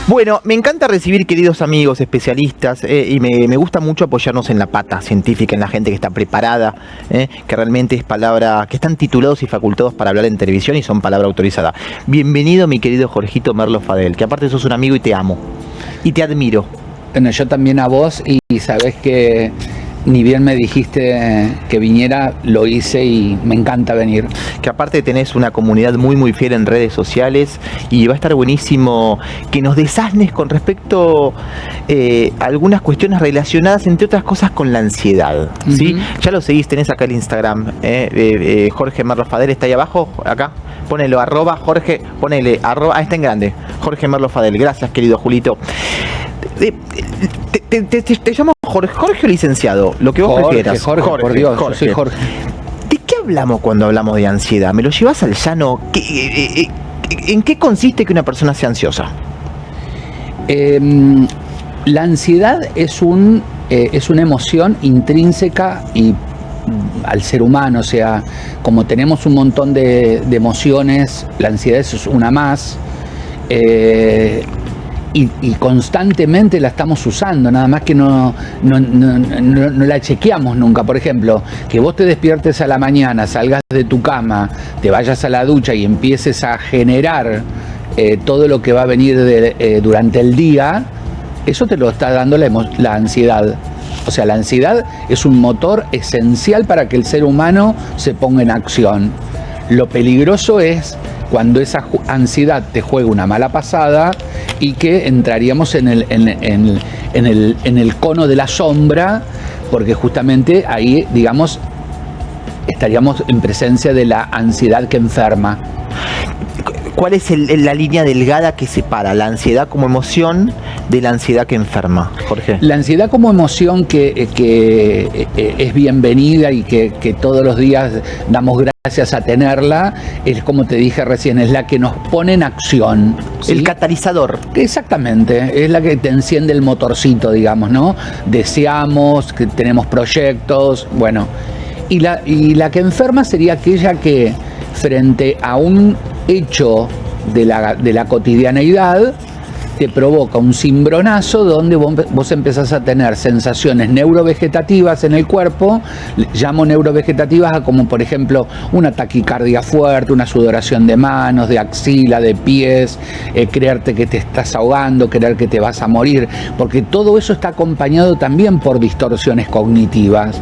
Bueno, me encanta recibir queridos amigos, especialistas, y me gusta mucho apoyarnos en la pata científica, en la gente que está preparada, que realmente es palabra, que están titulados y facultados para hablar en televisión y son palabra autorizada. Bienvenido, mi querido Jorgito Merlo Fadel, que aparte sos un amigo y te amo, y te admiro. Bueno, yo también a vos, y sabés que ni bien me dijiste que viniera, lo hice y me encanta venir. Que aparte tenés una comunidad muy fiel en redes sociales y va a estar buenísimo que nos desasnes con respecto a algunas cuestiones relacionadas, entre otras cosas, con la ansiedad, ¿sí? Ya lo seguís, tenés acá el Instagram, Jorge Merlo Fadel, está ahí abajo, acá. Ponelo, arroba Jorge, ponele, arroba, está en grande, Jorge Merlo Fadel. Gracias, querido Julito. Te llamo Jorge o licenciado, lo que vos prefieras. Jorge, por Dios, Jorge. Yo soy Jorge. ¿De qué hablamos cuando hablamos de ansiedad? ¿Me lo llevas al llano? ¿En qué consiste que una persona sea ansiosa? La ansiedad es una emoción intrínseca y al ser humano, o sea, como tenemos un montón de emociones, la ansiedad es una más. Y constantemente la estamos usando, nada más que no la chequeamos nunca. Por ejemplo, que vos te despiertes a la mañana, salgas de tu cama, te vayas a la ducha y empieces a generar todo lo que va a venir durante el día, eso te lo está dando la ansiedad. O sea, la ansiedad es un motor esencial para que el ser humano se ponga en acción. Lo peligroso es cuando esa ansiedad te juega una mala pasada y que entraríamos en el cono de la sombra, porque justamente ahí, digamos, estaríamos en presencia de la ansiedad que enferma. ¿Cuál es la línea delgada que separa la ansiedad como emoción de la ansiedad que enferma, Jorge? La ansiedad como emoción que es bienvenida y que todos los días damos gracias a tenerla, es, como te dije recién, es la que nos pone en acción, ¿sí? El catalizador. Exactamente, es la que te enciende el motorcito, digamos, ¿no? Deseamos, que tenemos proyectos, bueno. Y la que enferma sería aquella que, frente a un hecho de la cotidianeidad, te provoca un cimbronazo donde vos empezás a tener sensaciones neurovegetativas en el cuerpo. Llamo neurovegetativas a, como por ejemplo, una taquicardia fuerte, una sudoración de manos, de axila, de pies, creerte que te estás ahogando, creer que te vas a morir, porque todo eso está acompañado también por distorsiones cognitivas.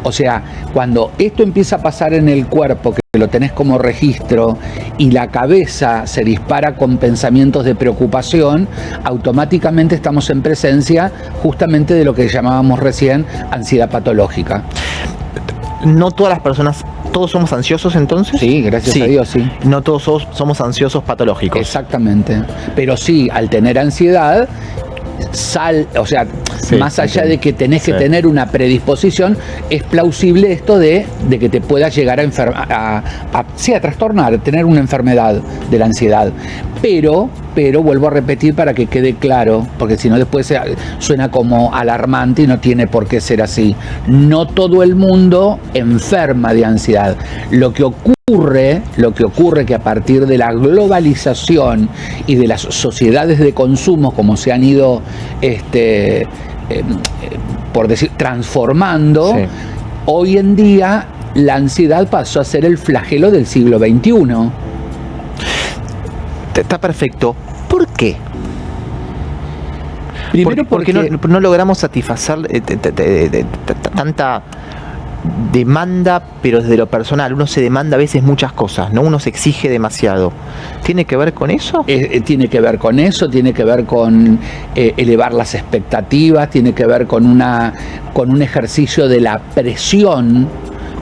O sea, cuando esto empieza a pasar en el cuerpo, que lo tenés como registro, y la cabeza se dispara con pensamientos de preocupación, automáticamente estamos en presencia justamente de lo que llamábamos recién ansiedad patológica. ¿No todas las personas, todos somos ansiosos entonces? Sí, gracias a Dios, sí. No todos somos ansiosos patológicos. Exactamente. Pero sí, al tener ansiedad, o sea, sí, más allá de que tenés que tener una predisposición, es plausible esto de que te puedas llegar a trastornar, tener una enfermedad de la ansiedad. Pero vuelvo a repetir para que quede claro, porque si no después suena como alarmante y no tiene por qué ser así. No todo el mundo enferma de ansiedad. Lo que ocurre que a partir de la globalización y de las sociedades de consumo, como se han ido por decir, transformando, sí, hoy en día la ansiedad pasó a ser el flagelo del siglo XXI. Está perfecto. ¿Por qué? Primero porque no logramos satisfacer tanta demanda, pero desde lo personal. Uno se demanda a veces muchas cosas, ¿no? Uno se exige demasiado. ¿Tiene que ver con eso? Tiene que ver con eso, tiene que ver con elevar las expectativas, tiene que ver con un ejercicio de la presión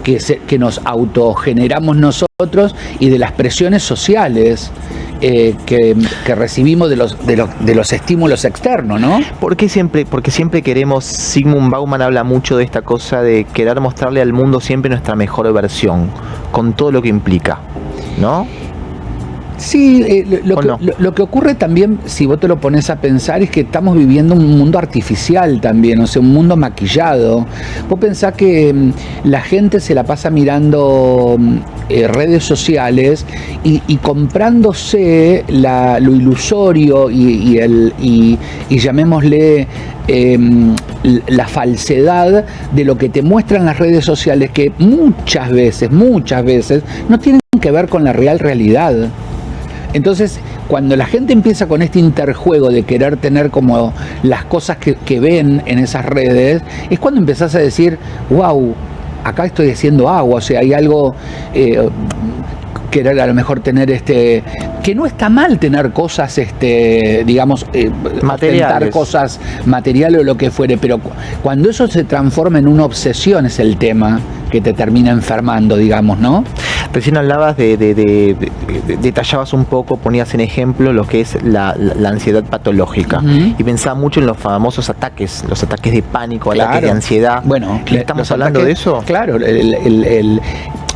que nos autogeneramos nosotros y de las presiones sociales que recibimos de los estímulos externos, ¿no? Porque siempre queremos, Sigmund Bauman habla mucho de esta cosa de querer mostrarle al mundo siempre nuestra mejor versión, con todo lo que implica, ¿no? Sí, ¿O no? lo que ocurre también, si vos te lo pones a pensar, es que estamos viviendo un mundo artificial también, o sea, un mundo maquillado. Vos pensás que la gente se la pasa mirando redes sociales y comprándose lo ilusorio y llamémosle la falsedad de lo que te muestran las redes sociales, que muchas veces no tienen que ver con la realidad. Entonces, cuando la gente empieza con este interjuego de querer tener como las cosas que ven en esas redes, es cuando empezás a decir, wow, acá estoy haciendo agua, o sea, hay algo, querer a lo mejor tener que no está mal tener cosas, digamos, materiales, cosas materiales o lo que fuere, pero cuando eso se transforma en una obsesión es el tema que te termina enfermando, digamos, ¿no? Recién hablabas detallabas un poco, ponías en ejemplo lo que es la ansiedad patológica. Y pensaba mucho en los famosos ataques, los ataques de pánico, ataques de ansiedad. Bueno, ¿estamos hablando de eso? Claro,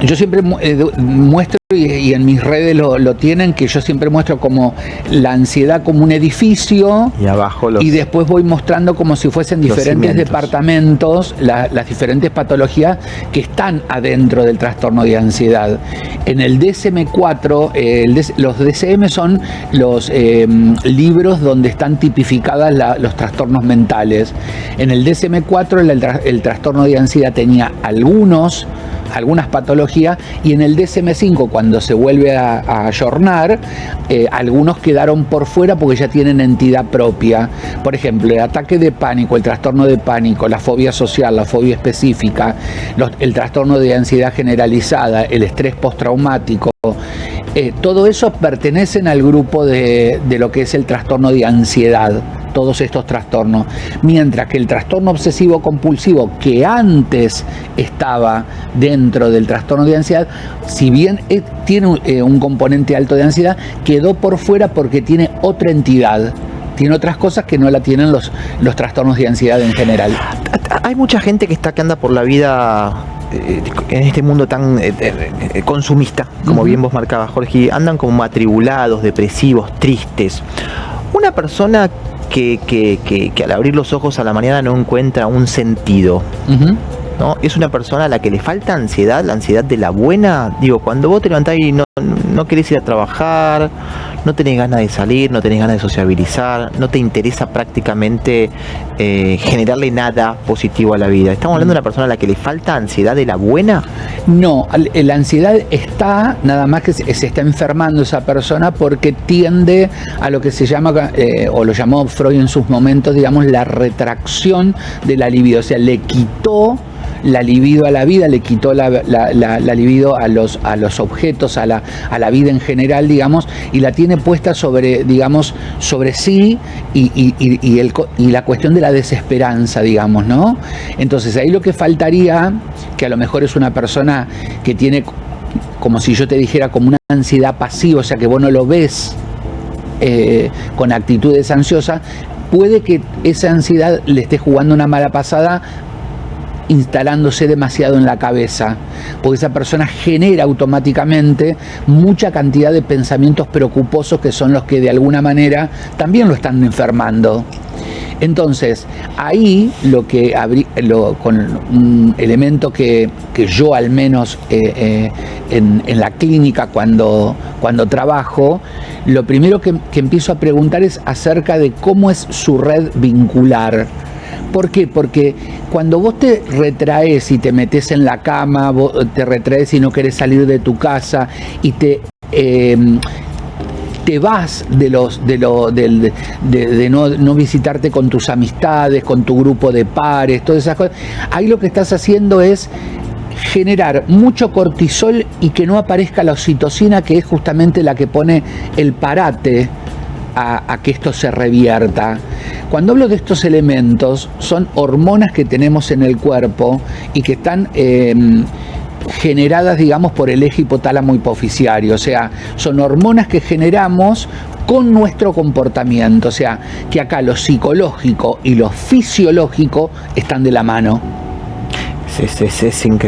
yo siempre muestro, y en mis redes lo tienen, que yo siempre muestro como la ansiedad como un edificio, y abajo y después voy mostrando como si fuesen diferentes departamentos, las diferentes patologías que están adentro del trastorno de ansiedad. En el DSM-4, los DSM son los libros donde están tipificadas los trastornos mentales. En el DSM-4 el trastorno de ansiedad tenía algunas patologías, y en el DSM-5, cuando se vuelve a ayornar, algunos quedaron por fuera porque ya tienen entidad propia. Por ejemplo, el ataque de pánico, el trastorno de pánico, la fobia social, la fobia específica, el trastorno de ansiedad generalizada, el estrés postraumático, todo eso pertenecen al grupo de lo que es el trastorno de ansiedad, todos estos trastornos. Mientras que el trastorno obsesivo compulsivo, que antes estaba dentro del trastorno de ansiedad, si bien tiene un componente alto de ansiedad, quedó por fuera porque tiene otra entidad. Tiene otras cosas que no la tienen los trastornos de ansiedad en general. Hay mucha gente que anda por la vida en este mundo tan consumista, como bien vos marcabas, Jorge, andan como atribulados, depresivos, tristes. Una persona que al abrir los ojos a la mañana no encuentra un sentido, ¿no? Es una persona a la que le falta ansiedad, la ansiedad de la buena. Digo, cuando vos te levantás y no querés ir a trabajar, no tenés ganas de salir, no tenés ganas de sociabilizar, no te interesa prácticamente generarle nada positivo a la vida. ¿Estamos hablando de una persona a la que le falta ansiedad de la buena? No, la ansiedad está, nada más que se está enfermando esa persona porque tiende a lo que se llama, o lo llamó Freud en sus momentos, digamos, la retracción de la libido. O sea, le quitó la libido a la vida, le quitó la libido a los objetos, a la vida en general, digamos, y la tiene puesta sobre sí, y la cuestión de la desesperanza, digamos, ¿no? Entonces ahí lo que faltaría, que a lo mejor es una persona que tiene, como si yo te dijera, como una ansiedad pasiva, o sea que vos no lo ves con actitudes ansiosas, puede que esa ansiedad le esté jugando una mala pasada, instalándose demasiado en la cabeza, porque esa persona genera automáticamente mucha cantidad de pensamientos preocuposos que son los que de alguna manera también lo están enfermando. Entonces, ahí con un elemento que yo al menos en la clínica cuando trabajo, lo primero que empiezo a preguntar es acerca de cómo es su red vincular. ¿Por qué? Porque cuando vos te retraes y te metes en la cama, vos te retraes y no querés salir de tu casa y te vas de no visitarte con tus amistades, con tu grupo de pares, todas esas cosas, ahí lo que estás haciendo es generar mucho cortisol y que no aparezca la oxitocina, que es justamente la que pone el parate a que esto se revierta. Cuando hablo de estos elementos, son hormonas que tenemos en el cuerpo y que están generadas, digamos, por el eje hipotálamo hipoficiario. O sea, son hormonas que generamos con nuestro comportamiento. O sea, que acá lo psicológico y lo fisiológico están de la mano.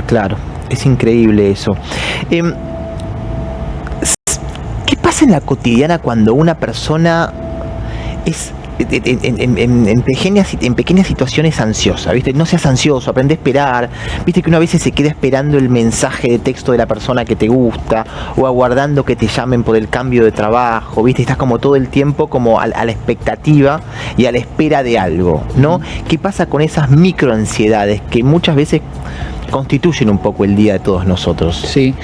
Claro, es increíble eso. ¿Qué pasa pasa en la cotidiana cuando una persona es en pequeñas situaciones ansiosas, ¿viste? No seas ansioso, aprende a esperar, ¿viste? Que uno a veces se queda esperando el mensaje de texto de la persona que te gusta, o aguardando que te llamen por el cambio de trabajo, ¿viste? Estás como todo el tiempo como a la expectativa y a la espera de algo, ¿no? ¿Qué pasa con esas microansiedades que muchas veces constituyen un poco el día de todos nosotros? Sí,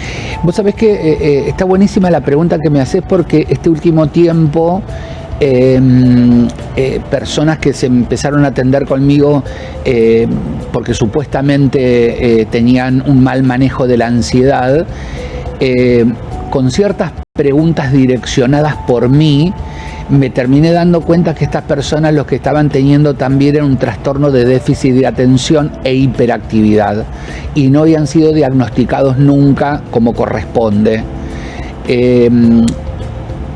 vos sabés que está buenísima la pregunta que me haces, porque este último tiempo personas que se empezaron a atender conmigo porque supuestamente tenían un mal manejo de la ansiedad, con ciertas preguntas direccionadas por mí, me terminé dando cuenta que estas personas lo que estaban teniendo también era un trastorno de déficit de atención e hiperactividad, y no habían sido diagnosticados nunca como corresponde.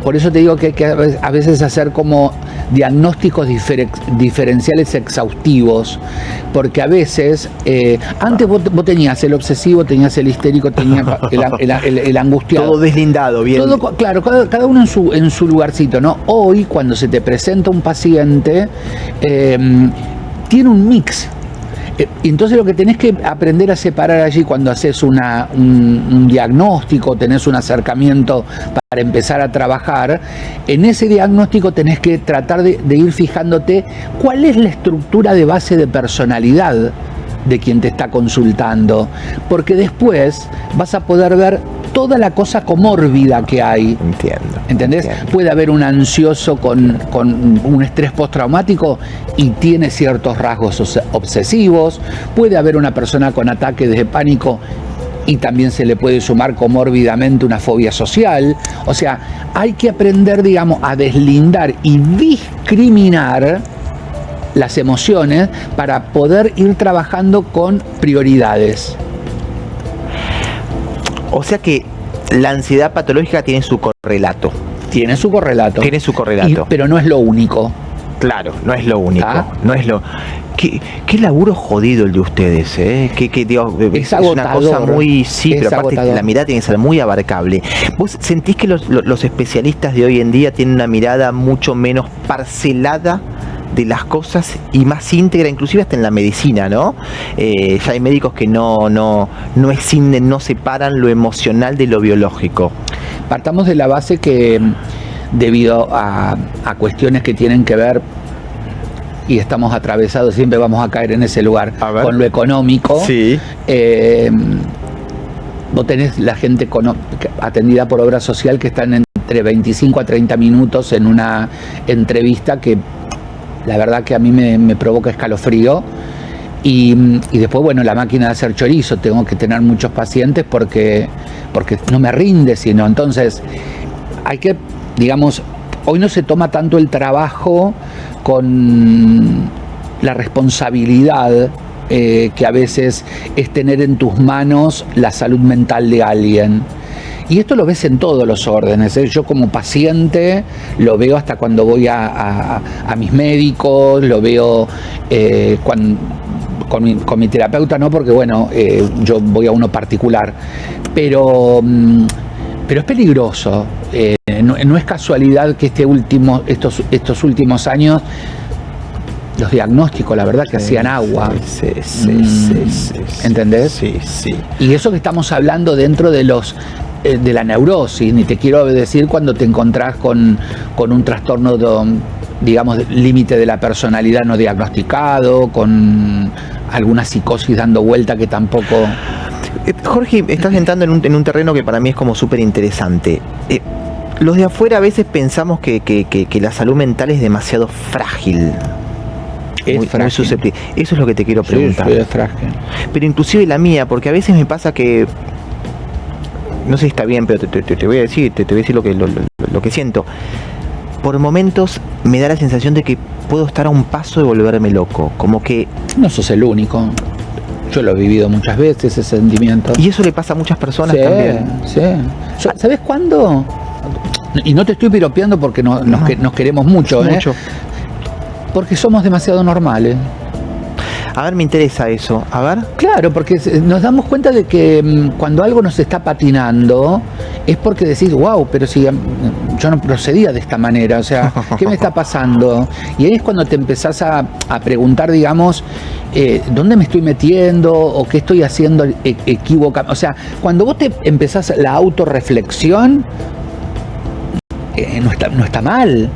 Por eso te digo que hay que a veces hacer como diagnósticos diferenciales exhaustivos, porque a veces, antes vos tenías el obsesivo, tenías el histérico, tenías el angustiado. Todo deslindado, bien. Todo, claro, cada uno en su lugarcito, ¿no? Hoy, cuando se te presenta un paciente, tiene un mix. Y entonces lo que tenés que aprender a separar allí cuando haces un diagnóstico, tenés un acercamiento para empezar a trabajar, en ese diagnóstico tenés que tratar de ir fijándote cuál es la estructura de base de personalidad de quien te está consultando, porque después vas a poder ver toda la cosa comórbida que hay. Entiendo. ¿Entendés? Entiendo. Puede haber un ansioso con un estrés postraumático y tiene ciertos rasgos obsesivos. Puede haber una persona con ataques de pánico y también se le puede sumar comórbidamente una fobia social. O sea, hay que aprender, digamos, a deslindar y discriminar las emociones para poder ir trabajando con prioridades. O sea que la ansiedad patológica tiene su correlato. Tiene su correlato. Tiene su correlato. Pero no es lo único. Claro, no es lo único. ¿Ah? No es lo. Qué laburo jodido el de ustedes, ¿eh? Digo, es una cosa muy. Sí, pero aparte agotador. La mirada tiene que ser muy abarcable. ¿Vos sentís que los especialistas de hoy en día tienen una mirada mucho menos parcelada de las cosas y más íntegra, inclusive hasta en la medicina, ¿no? Ya hay médicos que no escinden, no separan lo emocional de lo biológico. Partamos de la base que, debido a cuestiones que tienen que ver, y estamos atravesados, siempre vamos a caer en ese lugar, con lo económico. Sí. Vos tenés la gente atendida por obra social que están entre 25 a 30 minutos en una entrevista que la verdad que a mí me provoca escalofrío. Y después, bueno, la máquina de hacer chorizo, tengo que tener muchos pacientes porque no me rinde, sino entonces hay que, digamos, hoy no se toma tanto el trabajo con la responsabilidad que a veces es tener en tus manos la salud mental de alguien. Y esto lo ves en todos los órdenes, ¿eh? Yo como paciente lo veo hasta cuando voy a mis médicos, lo veo con mi terapeuta, no, porque bueno, yo voy a uno particular, pero es peligroso. No es casualidad que estos últimos años los diagnósticos, la verdad, que hacían agua. Sí. ¿Entendés? Sí. Y eso que estamos hablando dentro de de la neurosis, ni te quiero decir cuando te encontrás con un trastorno digamos, límite de la personalidad no diagnosticado, con alguna psicosis dando vuelta que tampoco... Jorge, estás entrando en un terreno que para mí es como súper interesante. Los de afuera a veces pensamos que la salud mental es demasiado frágil. Muy susceptible. Eso es lo que te quiero preguntar. Sí, es frágil. Pero inclusive la mía, porque a veces me pasa que... No sé si está bien, pero te voy a decir, te voy a decir lo que siento. Por momentos me da la sensación de que puedo estar a un paso de volverme loco. Como que... No sos el único. Yo lo he vivido muchas veces, ese sentimiento. Y eso le pasa a muchas personas también. Sí. ¿Sabes cuándo? Y no te estoy piropeando porque nos queremos mucho, ¿eh? Mucho. Porque somos demasiado normales. A ver, me interesa eso. A ver. Claro, porque nos damos cuenta de que cuando algo nos está patinando es porque decís, wow, pero si yo no procedía de esta manera, o sea, ¿qué me está pasando? Y ahí es cuando te empezás a preguntar, digamos, ¿dónde me estoy metiendo? ¿O qué estoy haciendo equivocado? O sea, cuando vos te empezás la autorreflexión, no está mal.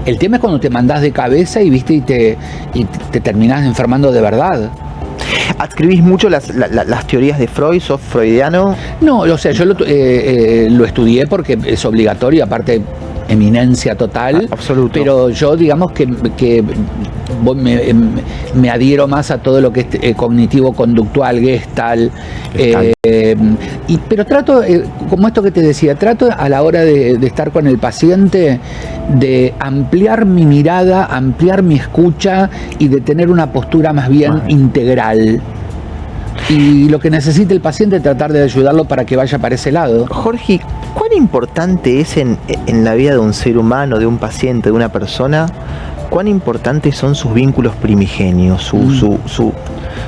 El tema es cuando te mandás de cabeza y viste y te terminás enfermando de verdad. ¿Adscribís mucho las teorías de Freud? ¿Sos freudiano? No, o sea, yo lo estudié porque es obligatorio, aparte eminencia total. Absoluto. Pero yo digamos que me adhiero más a todo lo que es cognitivo-conductual, Gestalt. Pero trato, como esto que te decía, trato a la hora de estar con el paciente de ampliar mi mirada, ampliar mi escucha y de tener una postura más bien integral. Y lo que necesite el paciente, tratar de ayudarlo para que vaya para ese lado. Jorge, ¿cuán importante es en la vida de un ser humano, de un paciente, de una persona, cuán importantes son sus vínculos primigenios,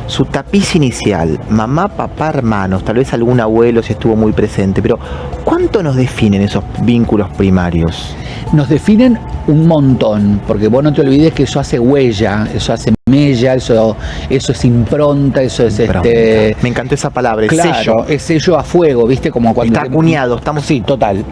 su tapiz inicial, mamá, papá, hermanos, tal vez algún abuelo si estuvo muy presente, pero ¿cuánto nos definen esos vínculos primarios? Nos definen un montón, porque vos no te olvides que eso hace huella, eso hace mella, eso es impronta, eso es Me encantó esa palabra, el claro, sello. es sello a fuego, ¿viste? Como cuando está acuñado, estamos... Sí, total.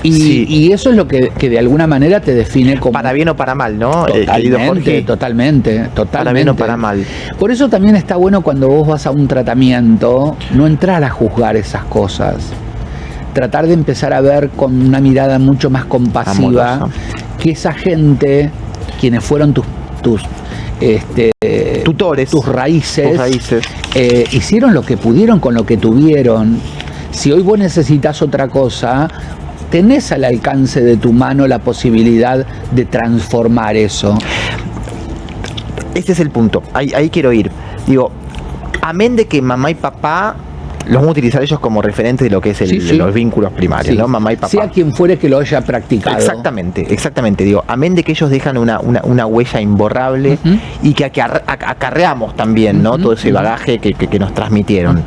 Y eso es lo que de alguna manera te define como... Para bien o para mal, ¿no? Totalmente, totalmente. Para bien o para mal. Por eso también está bueno cuando vos vas a un tratamiento, no entrar a juzgar esas cosas. Tratar de empezar a ver con una mirada mucho más compasiva amorosa, que esa gente, quienes fueron tus tutores, tus raíces, raíces. Hicieron lo que pudieron con lo que tuvieron. Si hoy vos necesitas otra cosa, tenés al alcance de tu mano la posibilidad de transformar eso. Este es el punto, ahí quiero ir. Digo, amén de que mamá y papá los vamos a utilizar ellos como referentes de lo que es los vínculos primarios, ¿no? Mamá y papá. Sea quien fuere que lo haya practicado. Exactamente. Digo, amén de que ellos dejan una huella imborrable y que acarreamos también, ¿no? Todo ese bagaje que nos transmitieron,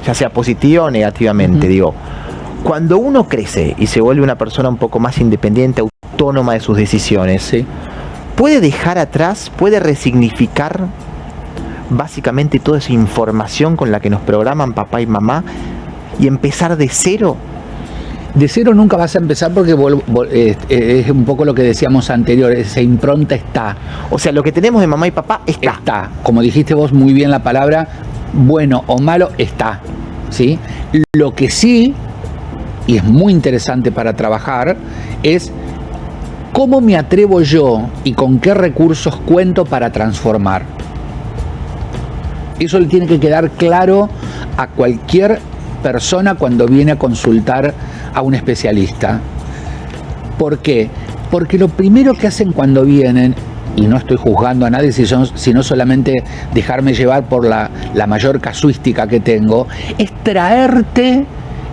ya sea positiva o negativamente. Digo, cuando uno crece y se vuelve una persona un poco más independiente, autónoma de sus decisiones, puede dejar atrás, puede resignificar básicamente toda esa información con la que nos programan papá y mamá y empezar de cero. De cero nunca vas a empezar porque es un poco lo que decíamos anterior, esa impronta está. O sea, lo que tenemos de mamá y papá está. Como dijiste vos muy bien la palabra, bueno o malo está, ¿sí? Lo que sí, y es muy interesante para trabajar, es cómo me atrevo yo y con qué recursos cuento para transformar. Eso le tiene que quedar claro a cualquier persona cuando viene a consultar a un especialista. ¿Por qué? Porque lo primero que hacen cuando vienen, y no estoy juzgando a nadie, sino solamente dejarme llevar por la mayor casuística que tengo, es traerte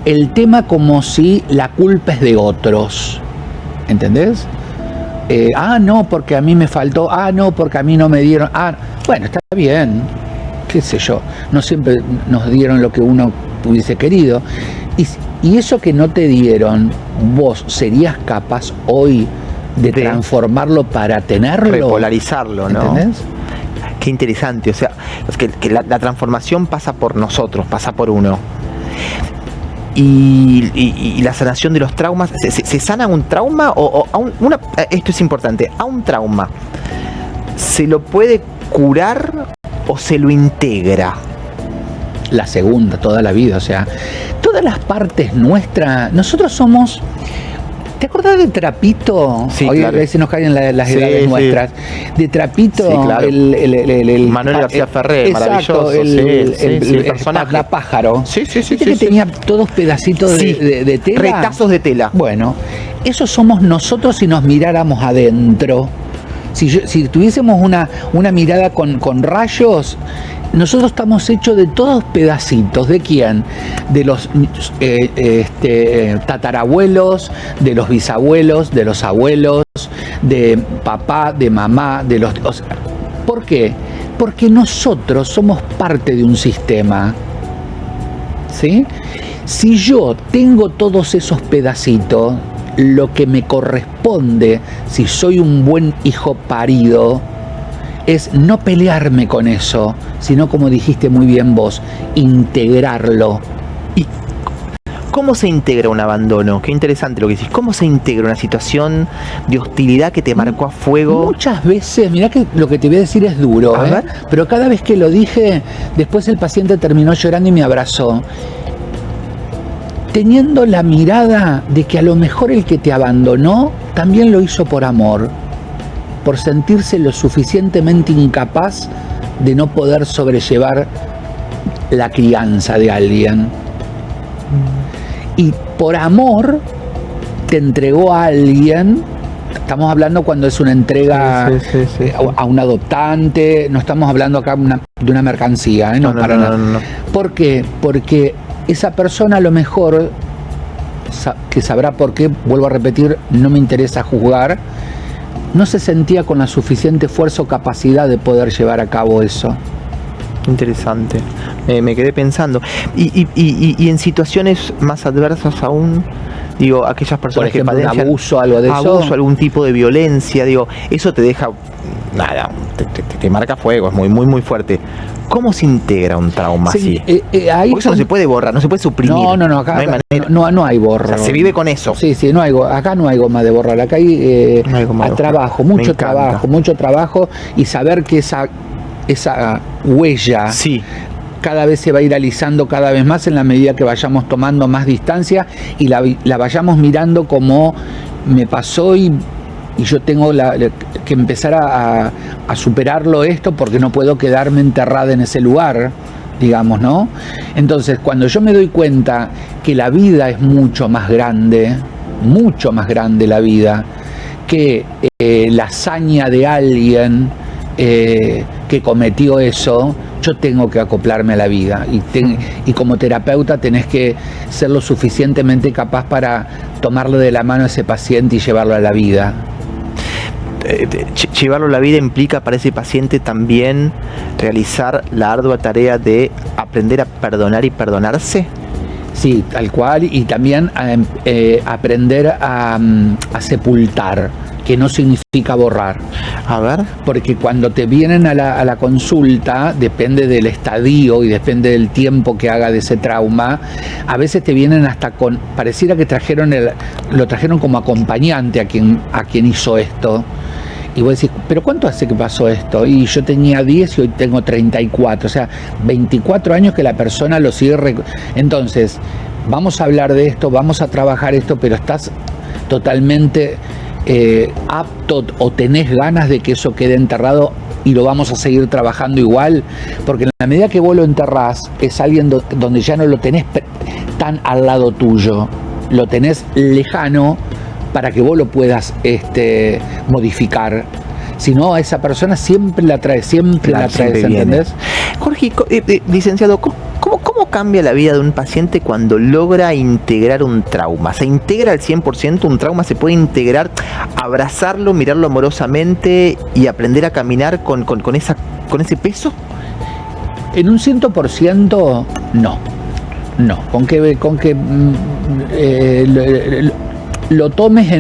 el tema como si la culpa es de otros. ¿Entendés? No, porque a mí me faltó. No, porque a mí no me dieron. Bueno, está bien. Qué sé yo, no siempre nos dieron lo que uno hubiese querido. Y eso que no te dieron, vos serías capaz hoy de transformarlo para tenerlo. Repolarizarlo, ¿no? ¿Entendés? Qué interesante, o sea, es que la transformación pasa por nosotros, pasa por uno. Y la sanación de los traumas, ¿se sana un trauma? Esto es importante, a un trauma, ¿se lo puede curar o se lo integra? La segunda, toda la vida, o sea, todas las partes nuestras, nosotros somos... ¿Te acordás de Trapito? Sí, hoy claro. a veces nos caen las edades nuestras. De Trapito, sí, claro. el Manuel García Ferré, exacto, maravilloso. el personaje. Pájaro. Sí. ¿Viste que tenía todos pedacitos de tela? Retazos de tela. Bueno, eso somos nosotros si nos miráramos adentro. Si tuviésemos una mirada con rayos, nosotros estamos hechos de todos pedacitos. ¿De quién? De los tatarabuelos, de los bisabuelos, de los abuelos, de papá, de mamá, de los... ¿Por qué? Porque nosotros somos parte de un sistema, ¿sí? Si yo tengo todos esos pedacitos, lo que me corresponde, si soy un buen hijo parido, es no pelearme con eso, sino, como dijiste muy bien vos, integrarlo. ¿Y cómo se integra un abandono? Qué interesante lo que decís. ¿Cómo se integra una situación de hostilidad que te marcó a fuego? Muchas veces, mirá que lo que te voy a decir es duro, A ver. pero cada vez que lo dije, después el paciente terminó llorando y me abrazó, teniendo la mirada de que a lo mejor el que te abandonó también lo hizo por amor, por sentirse lo suficientemente incapaz de no poder sobrellevar la crianza de alguien. Y por amor te entregó a alguien. Estamos hablando cuando es una entrega Sí. a un adoptante, no estamos hablando acá de una mercancía, ¿eh? No, para nada. No. ¿Por qué? Porque esa persona a lo mejor, que sabrá por qué, vuelvo a repetir, no me interesa juzgar, no se sentía con la suficiente fuerza o capacidad de poder llevar a cabo eso. Interesante. Me quedé pensando. Y en situaciones más adversas aún, digo, aquellas personas Por ejemplo, que padecen abuso, algo de eso. abuso, algún tipo de violencia, digo, eso te deja, nada, te marca fuego, es muy fuerte. ¿Cómo se integra un trauma Sí, así? ahí Porque eso no se puede borrar, no se puede suprimir. No, acá, no hay manera. no hay borro. O sea, se vive con eso. Sí, acá no hay goma de borrar, acá hay No hay goma de borrar. trabajo, Me encanta. mucho trabajo, y saber que esa huella Sí. cada vez se va a ir alisando cada vez más en la medida que vayamos tomando más distancia y la vayamos mirando como me pasó y yo tengo que empezar a superarlo esto porque no puedo quedarme enterrada en ese lugar, digamos, ¿no? Entonces, cuando yo me doy cuenta que la vida es mucho más grande la vida, que la hazaña de alguien que cometió eso, yo tengo que acoplarme a la vida y como terapeuta tenés que ser lo suficientemente capaz para tomarle de la mano a ese paciente y llevarlo a la vida. Llevarlo a la vida implica para ese paciente también realizar la ardua tarea de aprender a perdonar y perdonarse. Sí, tal cual, y también aprender a sepultar, que no significa borrar. A ver. Porque cuando te vienen a la consulta, depende del estadio y depende del tiempo que haga de ese trauma, a veces te vienen hasta con, pareciera que lo trajeron como acompañante a quien hizo esto. Y vos decís, ¿pero cuánto hace que pasó esto? Y yo tenía 10 y hoy tengo 34, o sea, 24 años que la persona lo sigue. Entonces, vamos a hablar de esto, vamos a trabajar esto, pero estás totalmente apto o tenés ganas de que eso quede enterrado y lo vamos a seguir trabajando igual, porque en la medida que vos lo enterrás es alguien donde ya no lo tenés tan al lado tuyo, lo tenés lejano para que vos lo puedas modificar. Si no, a esa persona siempre la traes, ¿entendés? Jorge, licenciado, ¿cómo cambia la vida de un paciente cuando logra integrar un trauma? ¿Se integra al 100% un trauma? ¿Se puede integrar, abrazarlo, mirarlo amorosamente y aprender a caminar con ese peso? En un 100% no. Con que lo tomes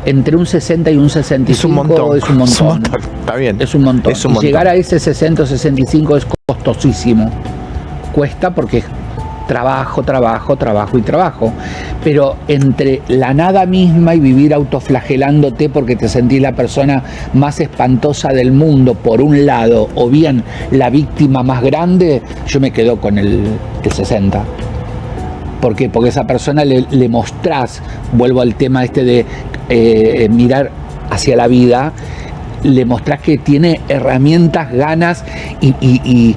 entre un 60 y un 65 es un montón. Está bien. Es un montón. Y llegar a ese 60 o 65 es costosísimo. Cuesta porque es trabajo. Pero entre la nada misma y vivir autoflagelándote porque te sentís la persona más espantosa del mundo, por un lado, o bien la víctima más grande, yo me quedo con el 60. ¿Por qué? Porque a esa persona le mostrás, vuelvo al tema de mirar hacia la vida, le mostrás que tiene herramientas, ganas y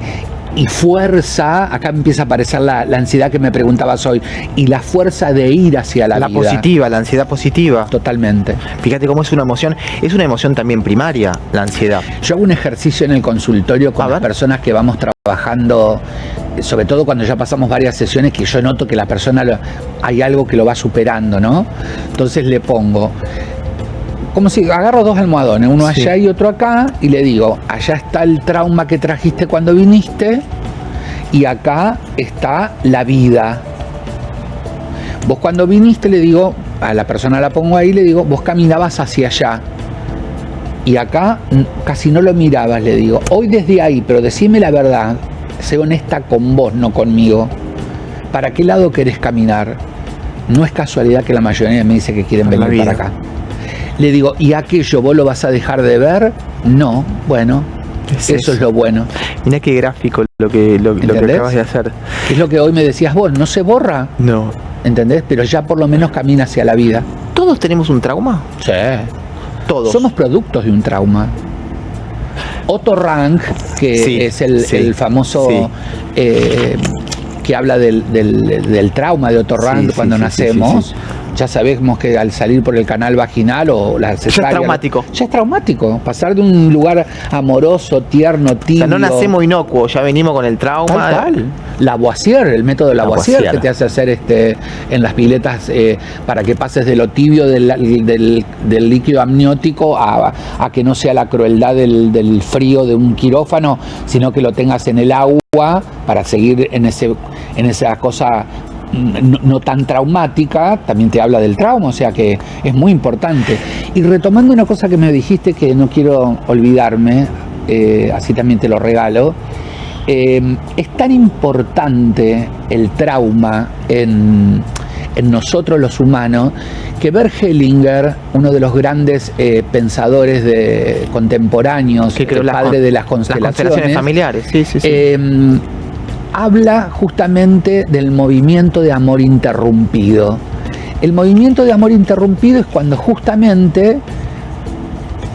fuerza. Acá empieza a aparecer la ansiedad que me preguntabas hoy, y la fuerza de ir hacia la vida. La positiva, la ansiedad positiva. Totalmente. Fíjate cómo es una emoción también primaria, la ansiedad. Yo hago un ejercicio en el consultorio con las personas que vamos trabajando, sobre todo cuando ya pasamos varias sesiones, que yo noto que la persona hay algo que lo va superando, ¿no? Entonces le pongo, como si agarro dos almohadones, uno allá y otro acá, y le digo, allá está el trauma que trajiste cuando viniste, y acá está la vida. vos cuando viniste, le digo, a la persona la pongo ahí, le digo, vos caminabas hacia allá. Y acá casi no lo mirabas, le digo. Hoy desde ahí, pero decime la verdad, sé honesta con vos, no conmigo. ¿Para qué lado querés caminar? No es casualidad que la mayoría me dice que quieren venir para acá. Le digo, ¿y aquello vos lo vas a dejar de ver? No, bueno, eso es lo bueno. Mirá qué gráfico lo que acabas de hacer. Es lo que hoy me decías vos, ¿no se borra? No. ¿Entendés? Pero ya por lo menos camina hacia la vida. ¿Todos tenemos un trauma? Sí. Todos. Somos productos de un trauma. Otto Rank, que es el famoso que habla del trauma de Otto Rank cuando nacemos. Ya sabemos que al salir por el canal vaginal o la cesárea, ya es traumático. Ya es traumático. Pasar de un lugar amoroso, tierno, tibio. O sea, no nacemos inocuos, ya venimos con el trauma. Tal. Lavoisier, el método Lavoisier que te hace hacer en las piletas para que pases de lo tibio del líquido amniótico a que no sea la crueldad del frío de un quirófano, sino que lo tengas en el agua para seguir en esa cosa no tan traumática. También te habla del trauma, o sea que es muy importante. Y retomando una cosa que me dijiste que no quiero olvidarme, así también te lo regalo, es tan importante el trauma en nosotros los humanos que Bert Hellinger, uno de los grandes pensadores contemporáneos, que creo padre de las constelaciones familiares, habla justamente del movimiento de amor interrumpido. El movimiento de amor interrumpido es cuando justamente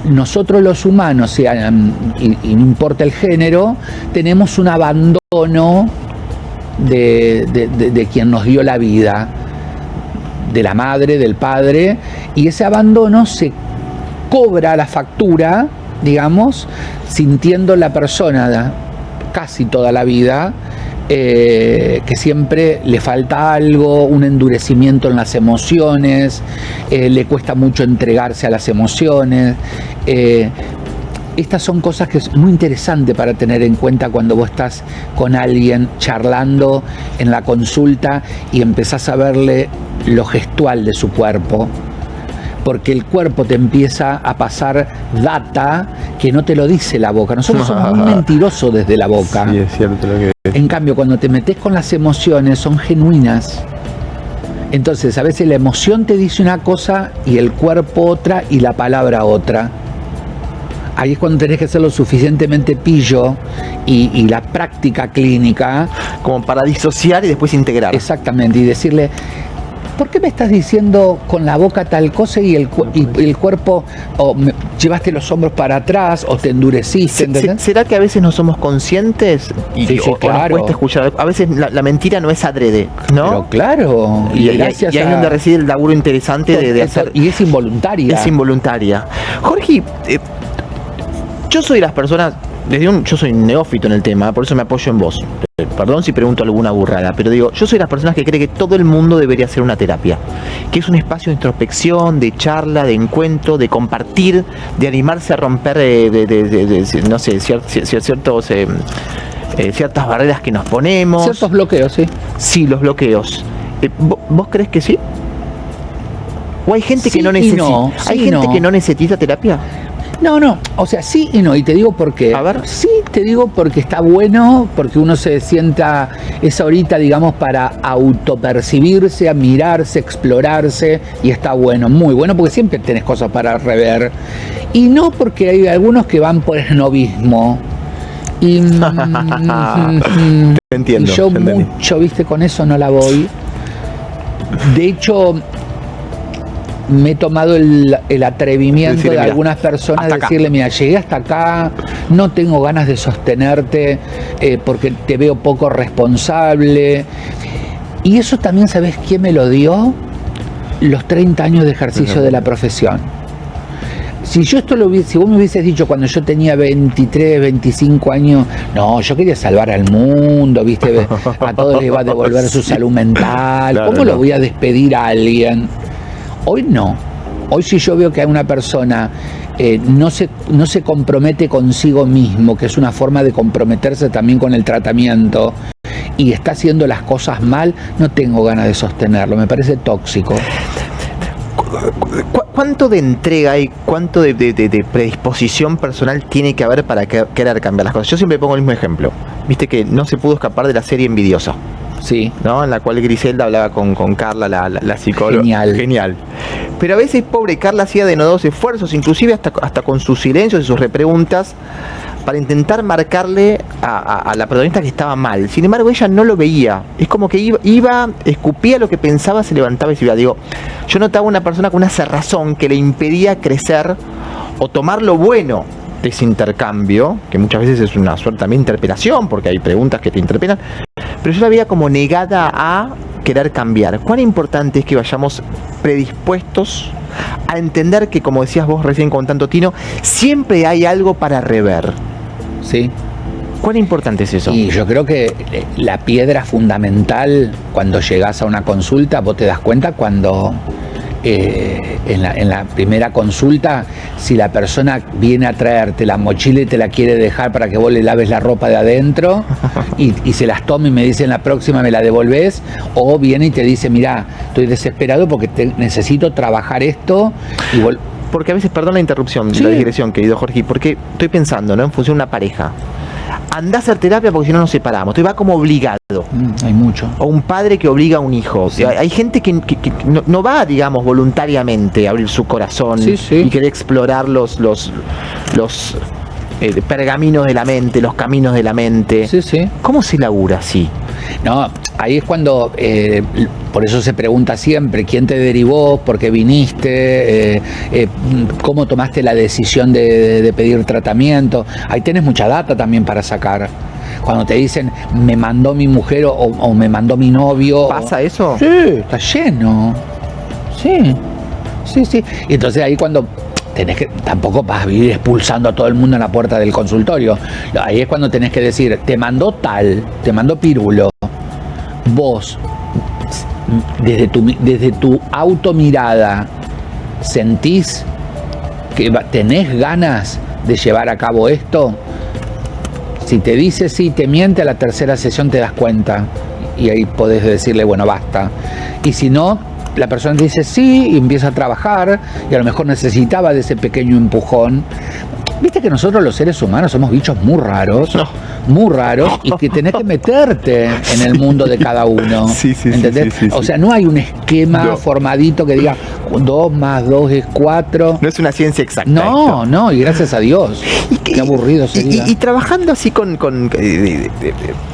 nosotros los humanos, y no importa el género, tenemos un abandono de quien nos dio la vida, de la madre, del padre, y ese abandono se cobra la factura, digamos, sintiendo la persona casi toda la vida que siempre le falta algo, un endurecimiento en las emociones, le cuesta mucho entregarse a las emociones. Estas son cosas que es muy interesante para tener en cuenta cuando vos estás con alguien charlando en la consulta y empezás a verle lo gestual de su cuerpo, porque el cuerpo te empieza a pasar data que no te lo dice la boca. Nosotros somos muy mentirosos desde la boca. Sí, es cierto lo que es. En cambio, cuando te metes con las emociones, son genuinas. Entonces, a veces la emoción te dice una cosa y el cuerpo otra y la palabra otra. Ahí es cuando tenés que ser lo suficientemente pillo y la práctica clínica. Como para disociar y después integrar. Exactamente, y decirle, ¿por qué me estás diciendo con la boca tal cosa y el cuerpo, llevaste los hombros para atrás o te endureciste? ¿Entendés? ¿Será que a veces no somos conscientes y sí, claro. nos cuesta escuchar? A veces la mentira no es adrede, ¿no? Pero claro. Y ahí es donde reside el laburo interesante de hacer. Y es involuntaria. Es involuntaria. Jorge, yo soy de las personas, yo soy neófito en el tema, por eso me apoyo en vos. Perdón si pregunto alguna burrada, pero digo, yo soy de las personas que cree que todo el mundo debería hacer una terapia, que es un espacio de introspección, de charla, de encuentro, de compartir, de animarse a romper, no sé, ciertas barreras que nos ponemos. Ciertos bloqueos, sí. Sí, los bloqueos. ¿Vos crees que sí? ¿O hay gente que no necesita? No, ¿Hay gente que no necesita terapia? No, o sea, sí y no, y te digo por qué. A ver. Sí, te digo porque está bueno, porque uno se sienta esa horita, digamos, para autopercibirse, admirarse, explorarse, y está bueno, muy bueno, porque siempre tenés cosas para rever. Y no porque hay algunos que van por el novismo. Y entiendo, y yo mucho, viste, con eso no la voy. De hecho, me he tomado el atrevimiento decirle, de algunas personas de decirle, mira, llegué hasta acá, no tengo ganas de sostenerte porque te veo poco responsable. Y eso también, ¿sabes quién me lo dio? Los 30 años de ejercicio de la profesión. Si vos me hubieses dicho cuando yo tenía 23, 25 años, no, yo quería salvar al mundo, viste, a todos les va a devolver su salud mental, claro, ¿cómo lo voy a despedir a alguien? Hoy no. Hoy si yo veo que hay una persona no se compromete consigo mismo, que es una forma de comprometerse también con el tratamiento, y está haciendo las cosas mal, no tengo ganas de sostenerlo, me parece tóxico. ¿Cuánto de entrega y cuánto de predisposición personal tiene que haber para querer cambiar las cosas? Yo siempre pongo el mismo ejemplo. Viste que no se pudo escapar de la serie Envidiosa, Sí. ¿no? En la cual Griselda hablaba con Carla, la psicóloga. Genial. Pero a veces, pobre Carla, hacía denodados esfuerzos, inclusive hasta con sus silencios y sus repreguntas, para intentar marcarle a la protagonista que estaba mal. Sin embargo, ella no lo veía. Es como que iba, escupía lo que pensaba, se levantaba y se iba. Digo, yo notaba una persona con una cerrazón que le impedía crecer o tomar lo bueno de ese intercambio, que muchas veces es una suerte también de interpelación, porque hay preguntas que te interpelan, pero yo la veía como negada a querer cambiar. ¿Cuán importante es que vayamos predispuestos a entender que, como decías vos recién con tanto tino, siempre hay algo para rever? Sí. ¿Cuán importante es eso? Y yo creo que la piedra fundamental cuando llegás a una consulta, vos te das cuenta cuando en la primera consulta, si la persona viene a traerte la mochila y te la quiere dejar para que vos le laves la ropa de adentro y se las toma y me dice en la próxima me la devolvés, o viene y te dice, mirá, estoy desesperado porque necesito trabajar esto y porque a veces, perdón la interrupción, sí, la digresión, querido Jorge, porque estoy pensando, ¿no? En función de una pareja. Andá a hacer terapia porque si no nos separamos. Entonces va como obligado. Hay mucho. O un padre que obliga a un hijo. Sí. Hay gente que no va, digamos, voluntariamente a abrir su corazón Sí, sí. y querer explorar los pergaminos de la mente, los caminos de la mente. Sí, sí. ¿Cómo se labura así? No, ahí es cuando, por eso se pregunta siempre, ¿quién te derivó? ¿Por qué viniste? ¿Cómo tomaste la decisión de pedir tratamiento? Ahí tenés mucha data también para sacar. Cuando te dicen, me mandó mi mujer o me mandó mi novio. ¿Pasa eso? Sí, está lleno. Sí, sí, sí. Y entonces ahí cuando tenés que, tampoco vas a vivir expulsando a todo el mundo en la puerta del consultorio. Ahí es cuando tenés que decir, te mandó tal, te mandó Pirulo. Vos, desde tu automirada, ¿sentís que tenés ganas de llevar a cabo esto? Si te dice sí, te miente, a la tercera sesión te das cuenta. Y ahí podés decirle, bueno, basta. Y si no, la persona te dice sí y empieza a trabajar y a lo mejor necesitaba de ese pequeño empujón. Viste que nosotros los seres humanos somos bichos muy raros, muy raros, y que tenés que meterte en el mundo de cada uno. Sí, sí, ¿entendés? sí, sí, sí. O sea, no hay un esquema formadito que diga 2 más 2 es 4. No es una ciencia exacta. No, no, y gracias a Dios. Qué aburrido sería. Y trabajando así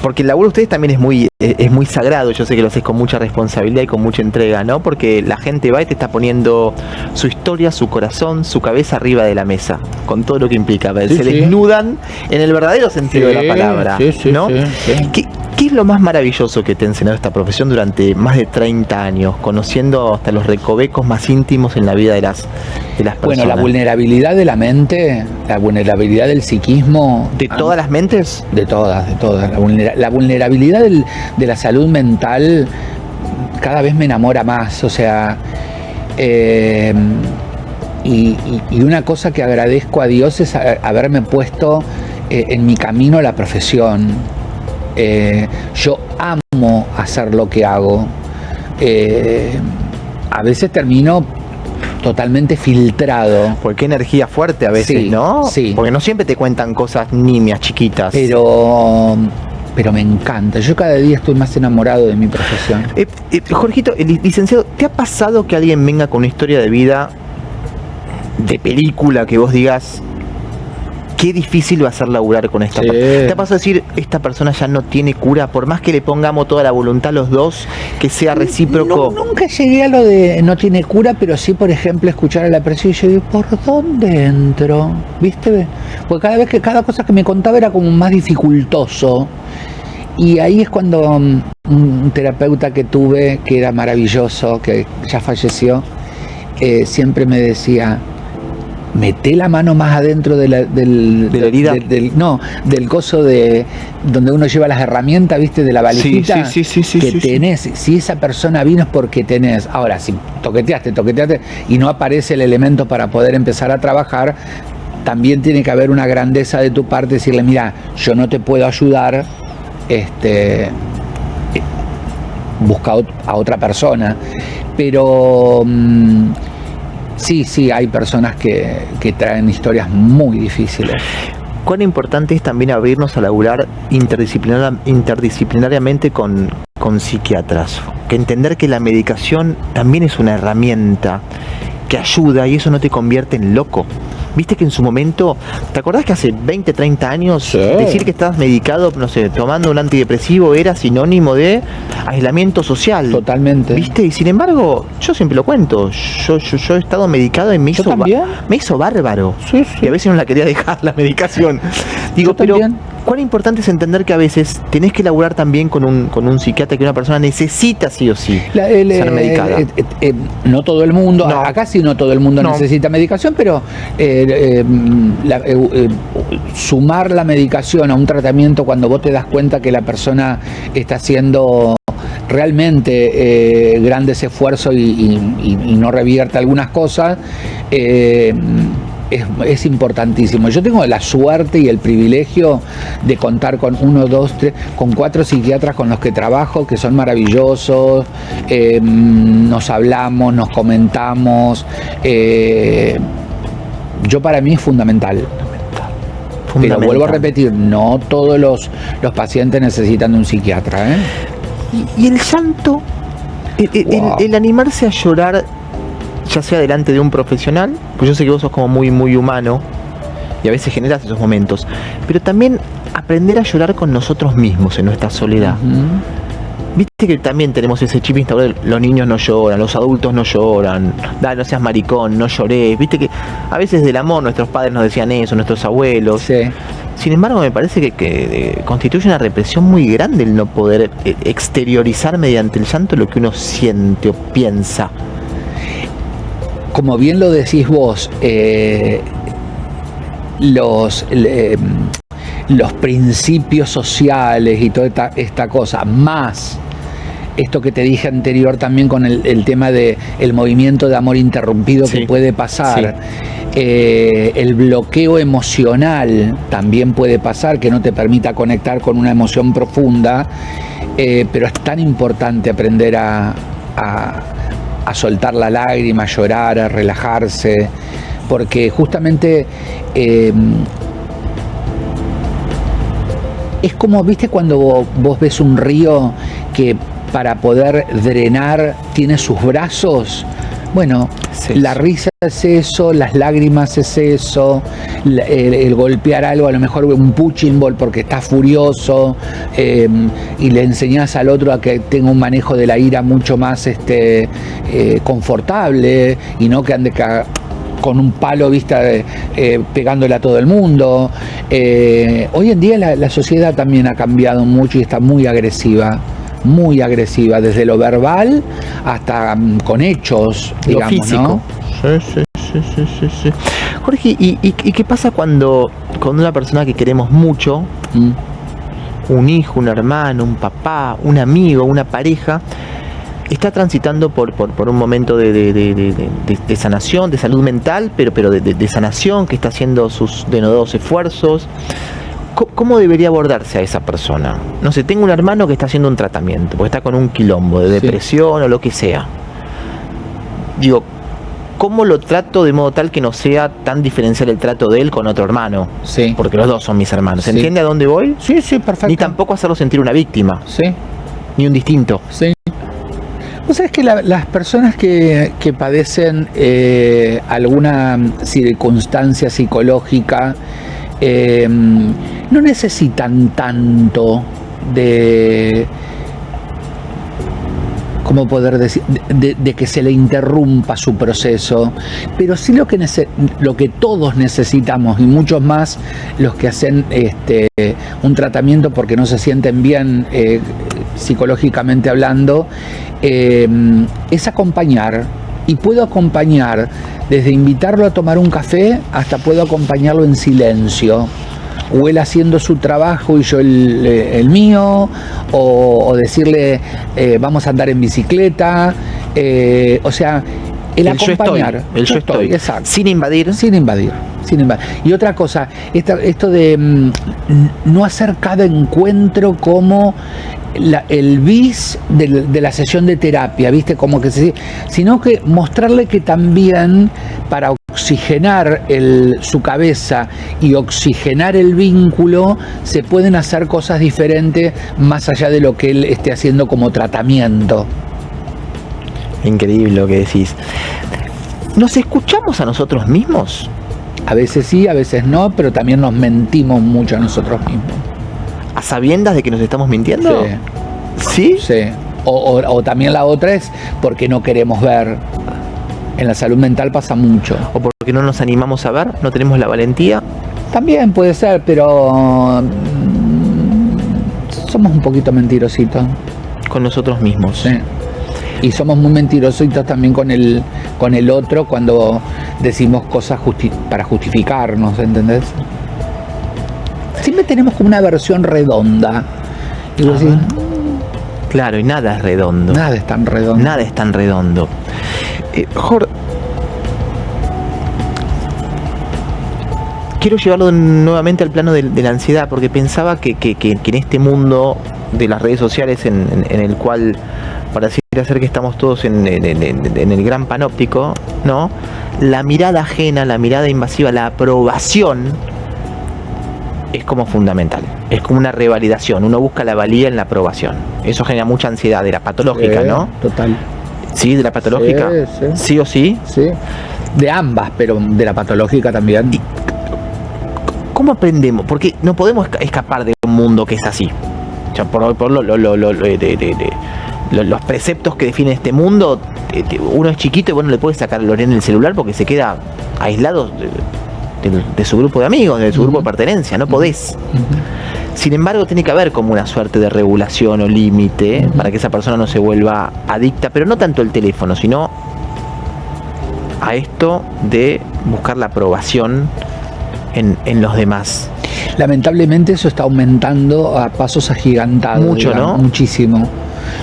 porque el laburo de ustedes también es muy sagrado. Yo sé que lo haces con mucha responsabilidad y con mucha entrega, ¿no? Porque la gente va y te está poniendo su historia, su corazón, su cabeza arriba de la mesa, con todo lo que implica. Sí, se sí. desnudan en el verdadero sentido de la palabra, sí, sí, ¿no? sí, sí. ¿Qué es lo más maravilloso que te ha enseñado esta profesión durante más de 30 años, conociendo hasta los recovecos más íntimos en la vida de las personas? Bueno, la vulnerabilidad de la mente, la vulnerabilidad del psiquismo. ¿De todas las mentes? De todas, de todas. La vulnerabilidad de la salud mental cada vez me enamora más. O sea, y una cosa que agradezco a Dios es haberme puesto en mi camino a la profesión. Yo amo hacer lo que hago. A veces termino totalmente filtrado. Porque qué energía fuerte a veces, Sí, ¿no? sí. Porque no siempre te cuentan cosas nimias, chiquitas. Pero me encanta. Yo cada día estoy más enamorado de mi profesión. Jorgito, licenciado, ¿te ha pasado que alguien venga con una historia de vida, de película, que vos digas, qué difícil va a ser laburar con esta persona? ¿Te ha pasado decir, esta persona ya no tiene cura, por más que le pongamos toda la voluntad los dos, que sea recíproco? No, nunca llegué a lo de no tiene cura, pero sí, por ejemplo, escuchar a la persona y yo digo, ¿por dónde entro? ¿Viste? Porque cada cosa que me contaba era como más dificultoso. Y ahí es cuando un terapeuta que tuve, que era maravilloso, que ya falleció, siempre me decía, meté la mano más adentro de la herida. Del coso de donde uno lleva las herramientas, ¿viste? De la valijita sí, que tenés. Si esa persona vino es porque tenés. Ahora, si toqueteaste y no aparece el elemento para poder empezar a trabajar, también tiene que haber una grandeza de tu parte, decirle, mira, yo no te puedo ayudar, busca a otra persona. Pero sí, hay personas que traen historias muy difíciles. ¿Cuán importante es también abrirnos a laburar interdisciplinariamente con psiquiatras? Que entender que la medicación también es una herramienta que ayuda y eso no te convierte en loco. Viste que en su momento, ¿te acordás que hace 20, 30 años Sí. decir que estabas medicado, no sé, tomando un antidepresivo era sinónimo de aislamiento social? Totalmente. ¿Viste? Y sin embargo, yo siempre lo cuento, yo he estado medicado y me ¿Yo hizo, también? me hizo bárbaro. Sí. Y a veces no la quería dejar la medicación. Digo, Yo pero también. cuán importante es entender que a veces tenés que laburar también con un psiquiatra, que una persona necesita sí o sí ser medicada. No todo el mundo, No. acá sí no todo el mundo No. necesita medicación, pero sumar la medicación a un tratamiento cuando vos te das cuenta que la persona está haciendo realmente grandes esfuerzos y no revierte algunas cosas, es importantísimo. Yo tengo la suerte y el privilegio de contar con 1, 2, 3, con 4 psiquiatras con los que trabajo, que son maravillosos, nos hablamos, nos comentamos. Para mí es fundamental. Pero vuelvo a repetir, no todos los pacientes necesitan de un psiquiatra, ¿eh? Y el llanto, Wow. el animarse a llorar, ya sea delante de un profesional, pues yo sé que vos sos como muy, muy humano y a veces generas esos momentos, pero también aprender a llorar con nosotros mismos en nuestra soledad. Viste que también tenemos ese chip instaurado, los niños no lloran, los adultos no lloran, dale, no seas maricón, no llorés. Viste que a veces del amor nuestros padres nos decían eso, nuestros abuelos. Sí. Sin embargo, me parece que constituye una represión muy grande el no poder exteriorizar mediante el llanto lo que uno siente o piensa. Como bien lo decís vos, los principios sociales y toda esta cosa, más esto que te dije anterior también con el tema de el movimiento de amor interrumpido Sí. que puede pasar, Sí. el bloqueo emocional también puede pasar, que no te permita conectar con una emoción profunda, pero es tan importante aprender a soltar la lágrima, a llorar, a relajarse, porque justamente es como, viste, cuando vos ves un río que para poder drenar tiene sus brazos. Bueno, Sí. la risa es eso, las lágrimas es eso, el golpear algo, a lo mejor un punching ball porque estás furioso, y le enseñás al otro a que tenga un manejo de la ira mucho más confortable y no que ande con un palo, viste, pegándole a todo el mundo. Hoy en día la sociedad también ha cambiado mucho y está muy agresiva, desde lo verbal hasta con hechos, Lo digamos, físico. ¿no? Sí. Jorge, ¿y qué pasa cuando una persona que queremos mucho, un hijo, un hermano, un papá, un amigo, una pareja, está transitando por un momento de sanación, de salud mental, pero de sanación, que está haciendo sus denodados esfuerzos? ¿Cómo debería abordarse a esa persona? No sé, tengo un hermano que está haciendo un tratamiento, porque está con un quilombo de depresión o lo que sea. Digo, ¿cómo lo trato de modo tal que no sea tan diferencial el trato de él con otro hermano? Sí. Porque los dos son mis hermanos. ¿Se Sí. entiende a dónde voy? Sí, perfecto. Ni tampoco hacerlo sentir una víctima, Sí, ni un distinto. sí. Vos sabés que las personas que padecen alguna circunstancia psicológica no necesitan tanto de, ¿cómo poder decir? De que se le interrumpa su proceso, pero sí lo que todos necesitamos, y muchos más los que hacen un tratamiento porque no se sienten bien psicológicamente hablando, es acompañar. Y puedo acompañar desde invitarlo a tomar un café hasta puedo acompañarlo en silencio, o él haciendo su trabajo y yo el mío, o decirle vamos a andar en bicicleta, o sea, el acompañar. Yo estoy, exacto. sin invadir. Sin invadir. Y otra cosa, esto de no hacer cada encuentro como el bis de la sesión de terapia, ¿viste? Como que sino que mostrarle que también para oxigenar su cabeza y oxigenar el vínculo se pueden hacer cosas diferentes más allá de lo que él esté haciendo como tratamiento. Increíble lo que decís. ¿Nos escuchamos a nosotros mismos? A veces sí, a veces no, pero también nos mentimos mucho a nosotros mismos. ¿A sabiendas de que nos estamos mintiendo? Sí. ¿Sí? Sí. O también la otra es porque no queremos ver. En la salud mental pasa mucho. ¿O porque no nos animamos a ver? ¿No tenemos la valentía? También puede ser, pero somos un poquito mentirositos. Con nosotros mismos. Sí. Y somos muy mentirositos también con el otro cuando decimos cosas para justificarnos, ¿entendés? Siempre tenemos como una versión redonda. Y vos decís, claro, y nada es redondo. nada es tan redondo. Nada es tan redondo. Jorge, quiero llevarlo nuevamente al plano de la ansiedad, porque pensaba que en este mundo de las redes sociales en el cual pareciera ser que estamos todos en el gran panóptico, ¿no? La mirada ajena, la mirada invasiva, la aprobación es como fundamental. Es como una revalidación. Uno busca la valía en la aprobación. Eso genera mucha ansiedad, de la patológica, ¿no? Total. Sí, de la patológica. Sí o sí. Sí. De ambas, pero de la patológica también. ¿Y cómo aprendemos? Porque no podemos escapar de un mundo que es así. O sea, por los preceptos que definen este mundo, uno es chiquito y bueno, le puede sacar el orén en el celular porque se queda aislado de su grupo de amigos, de su grupo de pertenencia, no podés. Sin embargo, tiene que haber como una suerte de regulación o límite para que esa persona no se vuelva adicta, pero no tanto al teléfono, sino a esto de buscar la aprobación en los demás. Lamentablemente eso está aumentando a pasos agigantados. Mucho, digamos, ¿no? Muchísimo.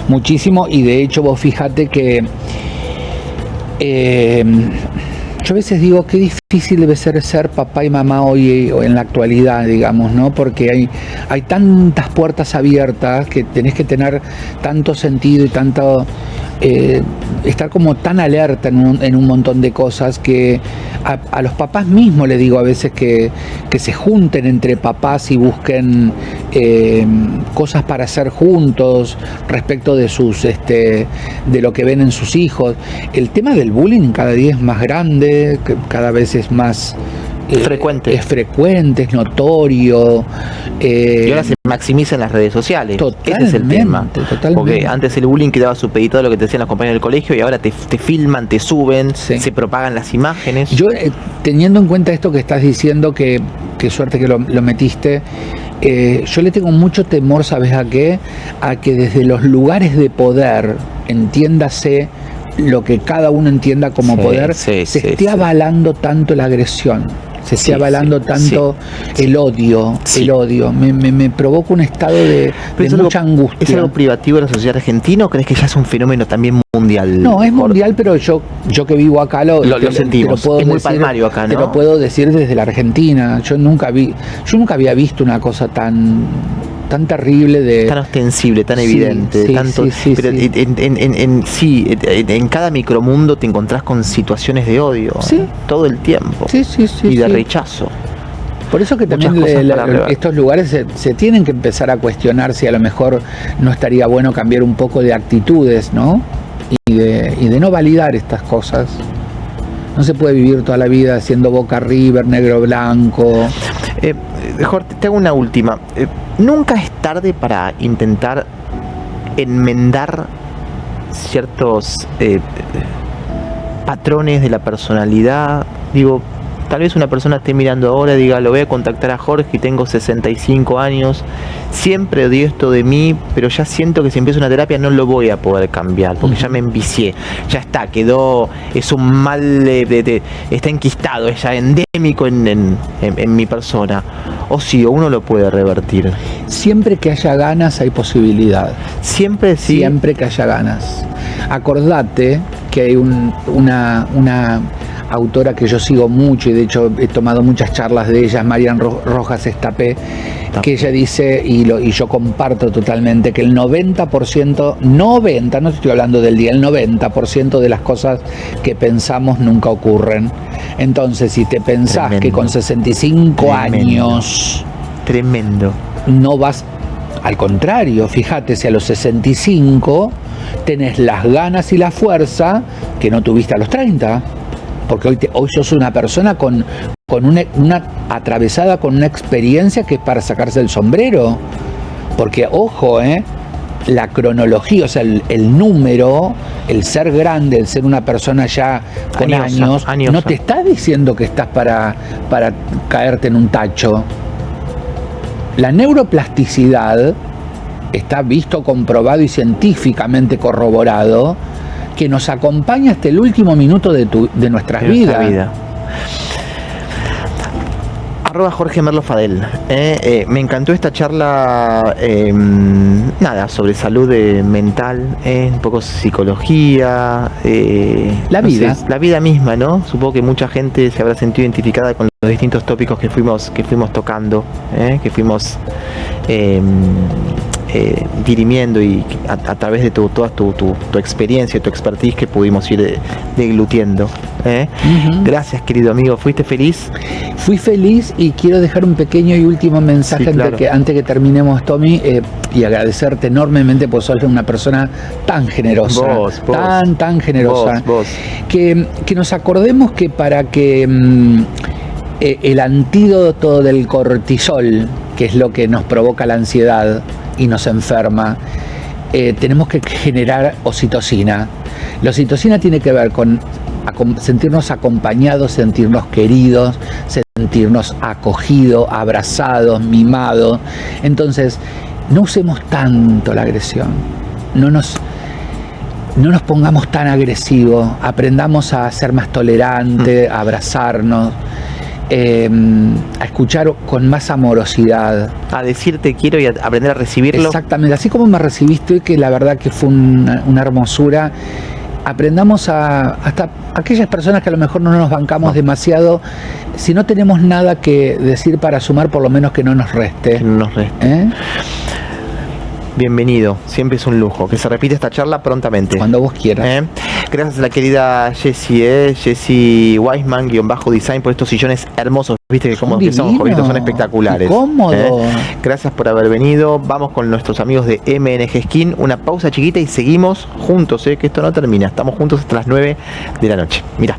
Muchísimo, y de hecho vos fíjate que yo a veces digo qué difícil debe ser papá y mamá hoy o en la actualidad, digamos, ¿no? Porque hay tantas puertas abiertas que tenés que tener tanto sentido y tanto estar como tan alerta en un montón de cosas que a los papás mismos les digo a veces que se junten entre papás y busquen cosas para hacer juntos respecto de de lo que ven en sus hijos. El tema del bullying cada día es más grande, cada vez es más frecuente. Es frecuente, es notorio. Y ahora se maximiza en las redes sociales. Ese es el tema. Totalmente. Porque antes el bullying quedaba supeditado a lo que te decían los compañeros del colegio y ahora te filman, te suben, se propagan las imágenes. Yo, teniendo en cuenta esto que estás diciendo, que suerte que lo metiste, yo le tengo mucho temor, ¿sabes a qué? A que desde los lugares de poder, entiéndase lo que cada uno entienda como poder, se esté avalando tanto la agresión. Se esté avalando tanto el odio. El odio. Me provoca un estado de mucha angustia. ¿Es algo privativo de la sociedad argentina o crees que ya es un fenómeno también mundial? No, es mundial, pero yo que vivo acá lo sentimos. Es muy palmario acá, ¿no? Te lo puedo decir desde la Argentina. Yo nunca había visto una cosa tan terrible, tan ostensible, tan evidente, pero en cada micromundo te encontrás con situaciones de odio, todo el tiempo, y de rechazo. Por eso que también estos lugares se tienen que empezar a cuestionar si a lo mejor no estaría bueno cambiar un poco de actitudes, ¿no? Y de no validar estas cosas. No se puede vivir toda la vida haciendo Boca River, negro blanco. Jorge, te hago una última. ¿Nunca es tarde para intentar enmendar ciertos patrones de la personalidad? Digo, tal vez una persona esté mirando ahora y diga, lo voy a contactar a Jorge y tengo 65 años, siempre odio esto de mí, pero ya siento que si empiezo una terapia no lo voy a poder cambiar, porque ya me envicié, ya está, es un mal, está enquistado, es ya endémico en mi persona. O sí, o uno lo puede revertir. Siempre que haya ganas hay posibilidad. Siempre que haya ganas. Acordate que hay una autora que yo sigo mucho y de hecho he tomado muchas charlas de ella, Marian Rojas Estapé, que ella dice, y yo comparto totalmente, que el 90%, no te estoy hablando del día, el 90% de las cosas que pensamos nunca ocurren. Entonces, si te pensás Tremendo. que con 65 años Tremendo. no vas, al contrario, fíjate, si a los 65 tenés las ganas y la fuerza que no tuviste a los 30, porque hoy sos una persona con una atravesada con una experiencia que es para sacarse el sombrero, porque ojo, la cronología, o sea, el número, el ser grande, el ser una persona ya con años, no te está diciendo que estás para caerte en un tacho. La neuroplasticidad está visto, comprobado y científicamente corroborado que nos acompaña hasta el último minuto de nuestras vidas. @ Jorge Merlo Fadel. Me encantó esta charla, sobre salud mental, un poco psicología, la vida. La vida misma, ¿no? Supongo que mucha gente se habrá sentido identificada con los distintos tópicos que fuimos tocando, que fuimos dirimiendo, y a través de toda tu experiencia y tu expertise que pudimos ir deglutiendo. Gracias, querido amigo. ¿Fuiste feliz? Fui feliz, y quiero dejar un pequeño y último mensaje, sí, claro, antes que terminemos, Tommy, y agradecerte enormemente por sos una persona tan generosa, tan generosa, vos. Que nos acordemos que para que el antídoto del cortisol, que es lo que nos provoca la ansiedad y nos enferma, tenemos que generar oxitocina. La oxitocina tiene que ver con sentirnos acompañados, sentirnos queridos, sentirnos acogidos, abrazados, mimados. Entonces, no usemos tanto la agresión, no nos pongamos tan agresivos, aprendamos a ser más tolerantes, a abrazarnos, a escuchar con más amorosidad, a decirte quiero y a aprender a recibirlo. Exactamente, así como me recibiste hoy, que la verdad que fue una hermosura. Aprendamos hasta aquellas personas que a lo mejor no nos bancamos demasiado, si no tenemos nada que decir para sumar, por lo menos que no nos reste. Que no nos reste. Bienvenido, siempre es un lujo. Que se repite esta charla prontamente. Cuando vos quieras. Gracias a la querida Jessie Weisman _design por estos sillones hermosos. Viste que como que son, Jovito, son espectaculares. Cómodo. Gracias por haber venido. Vamos con nuestros amigos de MNG Skin. Una pausa chiquita y seguimos juntos, que esto no termina. Estamos juntos hasta las 9 de la noche. Mirá.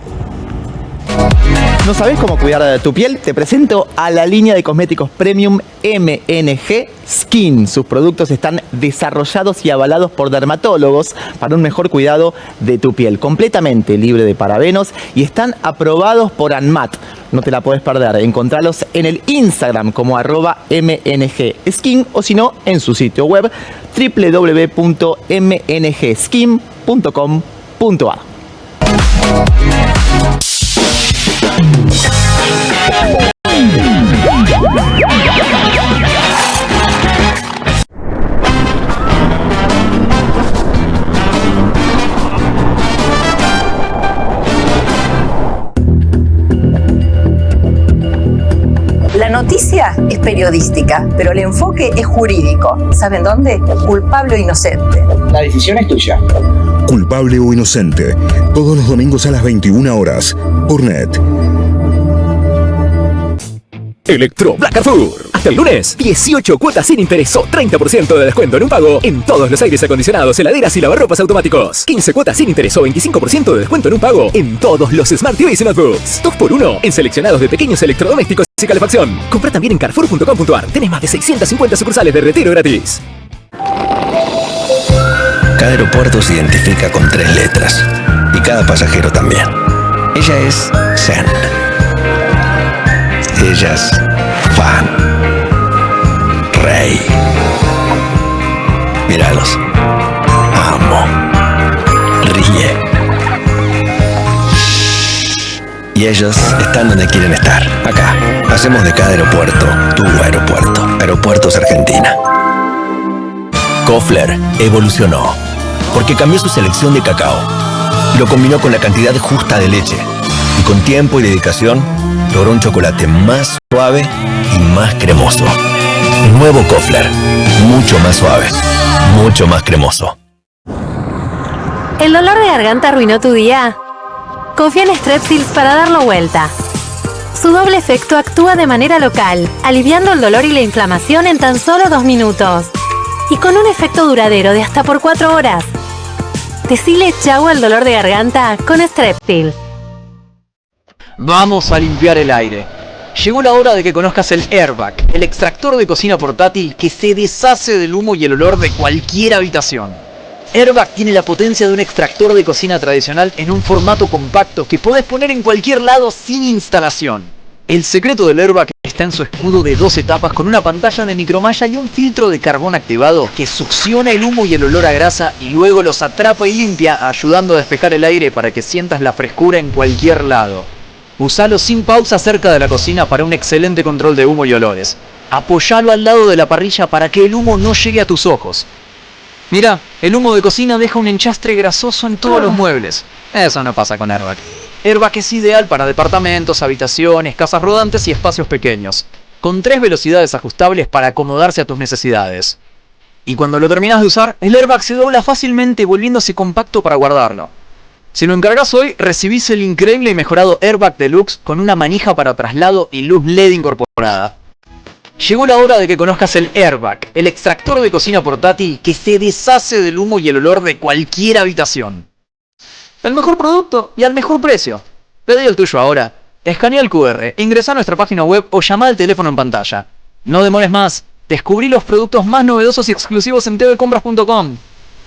¿No sabés cómo cuidar tu piel? Te presento a la línea de cosméticos premium MNG Skin. Sus productos están desarrollados y avalados por dermatólogos para un mejor cuidado de tu piel, completamente libre de parabenos, y están aprobados por ANMAT. No te la podés perder. Encontralos en el Instagram como @MNG Skin, o si no, en su sitio web www.mngskin.com.ar. La noticia es periodística, pero el enfoque es jurídico. ¿Saben dónde? Culpable o inocente. La decisión es tuya. Culpable o inocente, todos los domingos a las 21 horas, por NET. Electro Black Carrefour. Hasta el lunes, 18 cuotas sin interés o 30% de descuento en un pago en todos los aires acondicionados, heladeras y lavarropas automáticos. 15 cuotas sin interés o 25% de descuento en un pago en todos los Smart TVs y notebooks. 2x1 en seleccionados de pequeños electrodomésticos y calefacción. Compra también en carrefour.com.ar. Tenés más de 650 sucursales de retiro gratis. Cada aeropuerto se identifica con 3 letras, y cada pasajero también. Ella es Zen. Ellas Fan. Rey. Míralos. Amo. Ríe. Y ellos están donde quieren estar. Acá. Hacemos de cada aeropuerto tu aeropuerto. Aeropuertos Argentina. Koffler evolucionó porque cambió su selección de cacao y lo combinó con la cantidad justa de leche, y con tiempo y dedicación logró un chocolate más suave y más cremoso. Nuevo Kofler. Mucho más suave. Mucho más cremoso. ¿El dolor de garganta arruinó tu día? Confía en Strepsils para darlo vuelta. Su doble efecto actúa de manera local, aliviando el dolor y la inflamación en tan solo 2 minutos. Y con un efecto duradero de hasta por 4 horas. Decile chau al dolor de garganta con Strepsils. Vamos a limpiar el aire. Llegó la hora de que conozcas el Airbag, el extractor de cocina portátil que se deshace del humo y el olor de cualquier habitación. Airbag tiene la potencia de un extractor de cocina tradicional en un formato compacto que podés poner en cualquier lado sin instalación. El secreto del Airbag está en su escudo de 2 etapas con una pantalla de micromalla y un filtro de carbón activado que succiona el humo y el olor a grasa y luego los atrapa y limpia, ayudando a despejar el aire para que sientas la frescura en cualquier lado. Usalo sin pausa cerca de la cocina para un excelente control de humo y olores. Apoyalo al lado de la parrilla para que el humo no llegue a tus ojos. Mira, el humo de cocina deja un enchastre grasoso en todos los muebles. Eso no pasa con Airbag. Airbag es ideal para departamentos, habitaciones, casas rodantes y espacios pequeños, con 3 velocidades ajustables para acomodarse a tus necesidades. Y cuando lo terminas de usar, el Airbag se dobla fácilmente volviéndose compacto para guardarlo. Si lo encargas hoy, recibís el increíble y mejorado Airbag Deluxe con una manija para traslado y luz LED incorporada. Llegó la hora de que conozcas el Airbag, el extractor de cocina portátil que se deshace del humo y el olor de cualquier habitación. El mejor producto y al mejor precio. Pedí el tuyo ahora. Escanea el QR, ingresa a nuestra página web o llama al teléfono en pantalla. No demores más. Descubrí los productos más novedosos y exclusivos en tvcompras.com.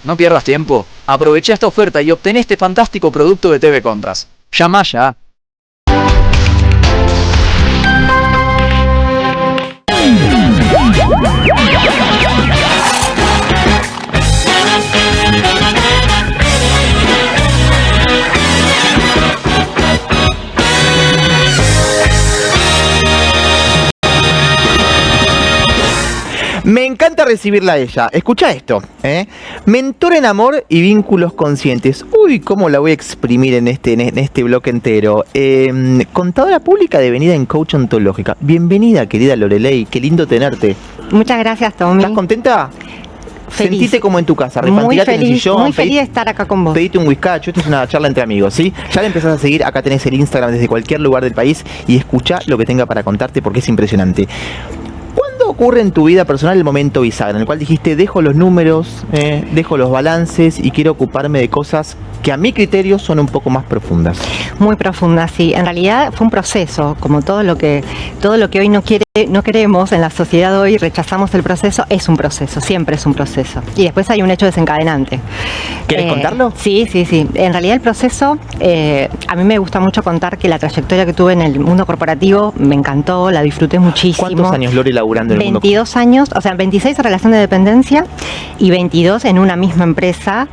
No pierdas tiempo. Aprovecha esta oferta y obtén este fantástico producto de TV Compras. Llama ya. Me encanta recibirla a ella. Escucha esto, Mentor en amor y vínculos conscientes. Uy, cómo la voy a exprimir en este bloque entero. Contadora pública devenida en coach ontológica. Bienvenida, querida Lorelei. Qué lindo tenerte. Muchas gracias, Tommy. ¿Estás contenta? Feliz. Sentite como en tu casa. Muy Repantigate en el feliz, sillón. muy feliz de estar acá con vos. Pedite un whiskacho. Esto es una charla entre amigos, ¿sí? Ya le empezás a seguir. Acá tenés el Instagram desde cualquier lugar del país y escuchá lo que tenga para contarte porque es impresionante. ¿Cuándo ocurre en tu vida personal el momento bisagra en el cual dijiste dejo los números, dejo los balances y quiero ocuparme de cosas que a mi criterio son un poco más profundas? Muy profundas, sí. En realidad fue un proceso, como todo lo que hoy no queremos en la sociedad hoy, rechazamos el proceso, es un proceso, siempre es un proceso. Y después hay un hecho desencadenante. ¿Querés contarlo? Sí. En realidad el proceso, a mí me gusta mucho contar que la trayectoria que tuve en el mundo corporativo me encantó, la disfruté muchísimo. ¿Cuántos años, Lore, laburando en el mundo? 22 años, o sea, 26 en relación de dependencia y 22 en una misma empresa,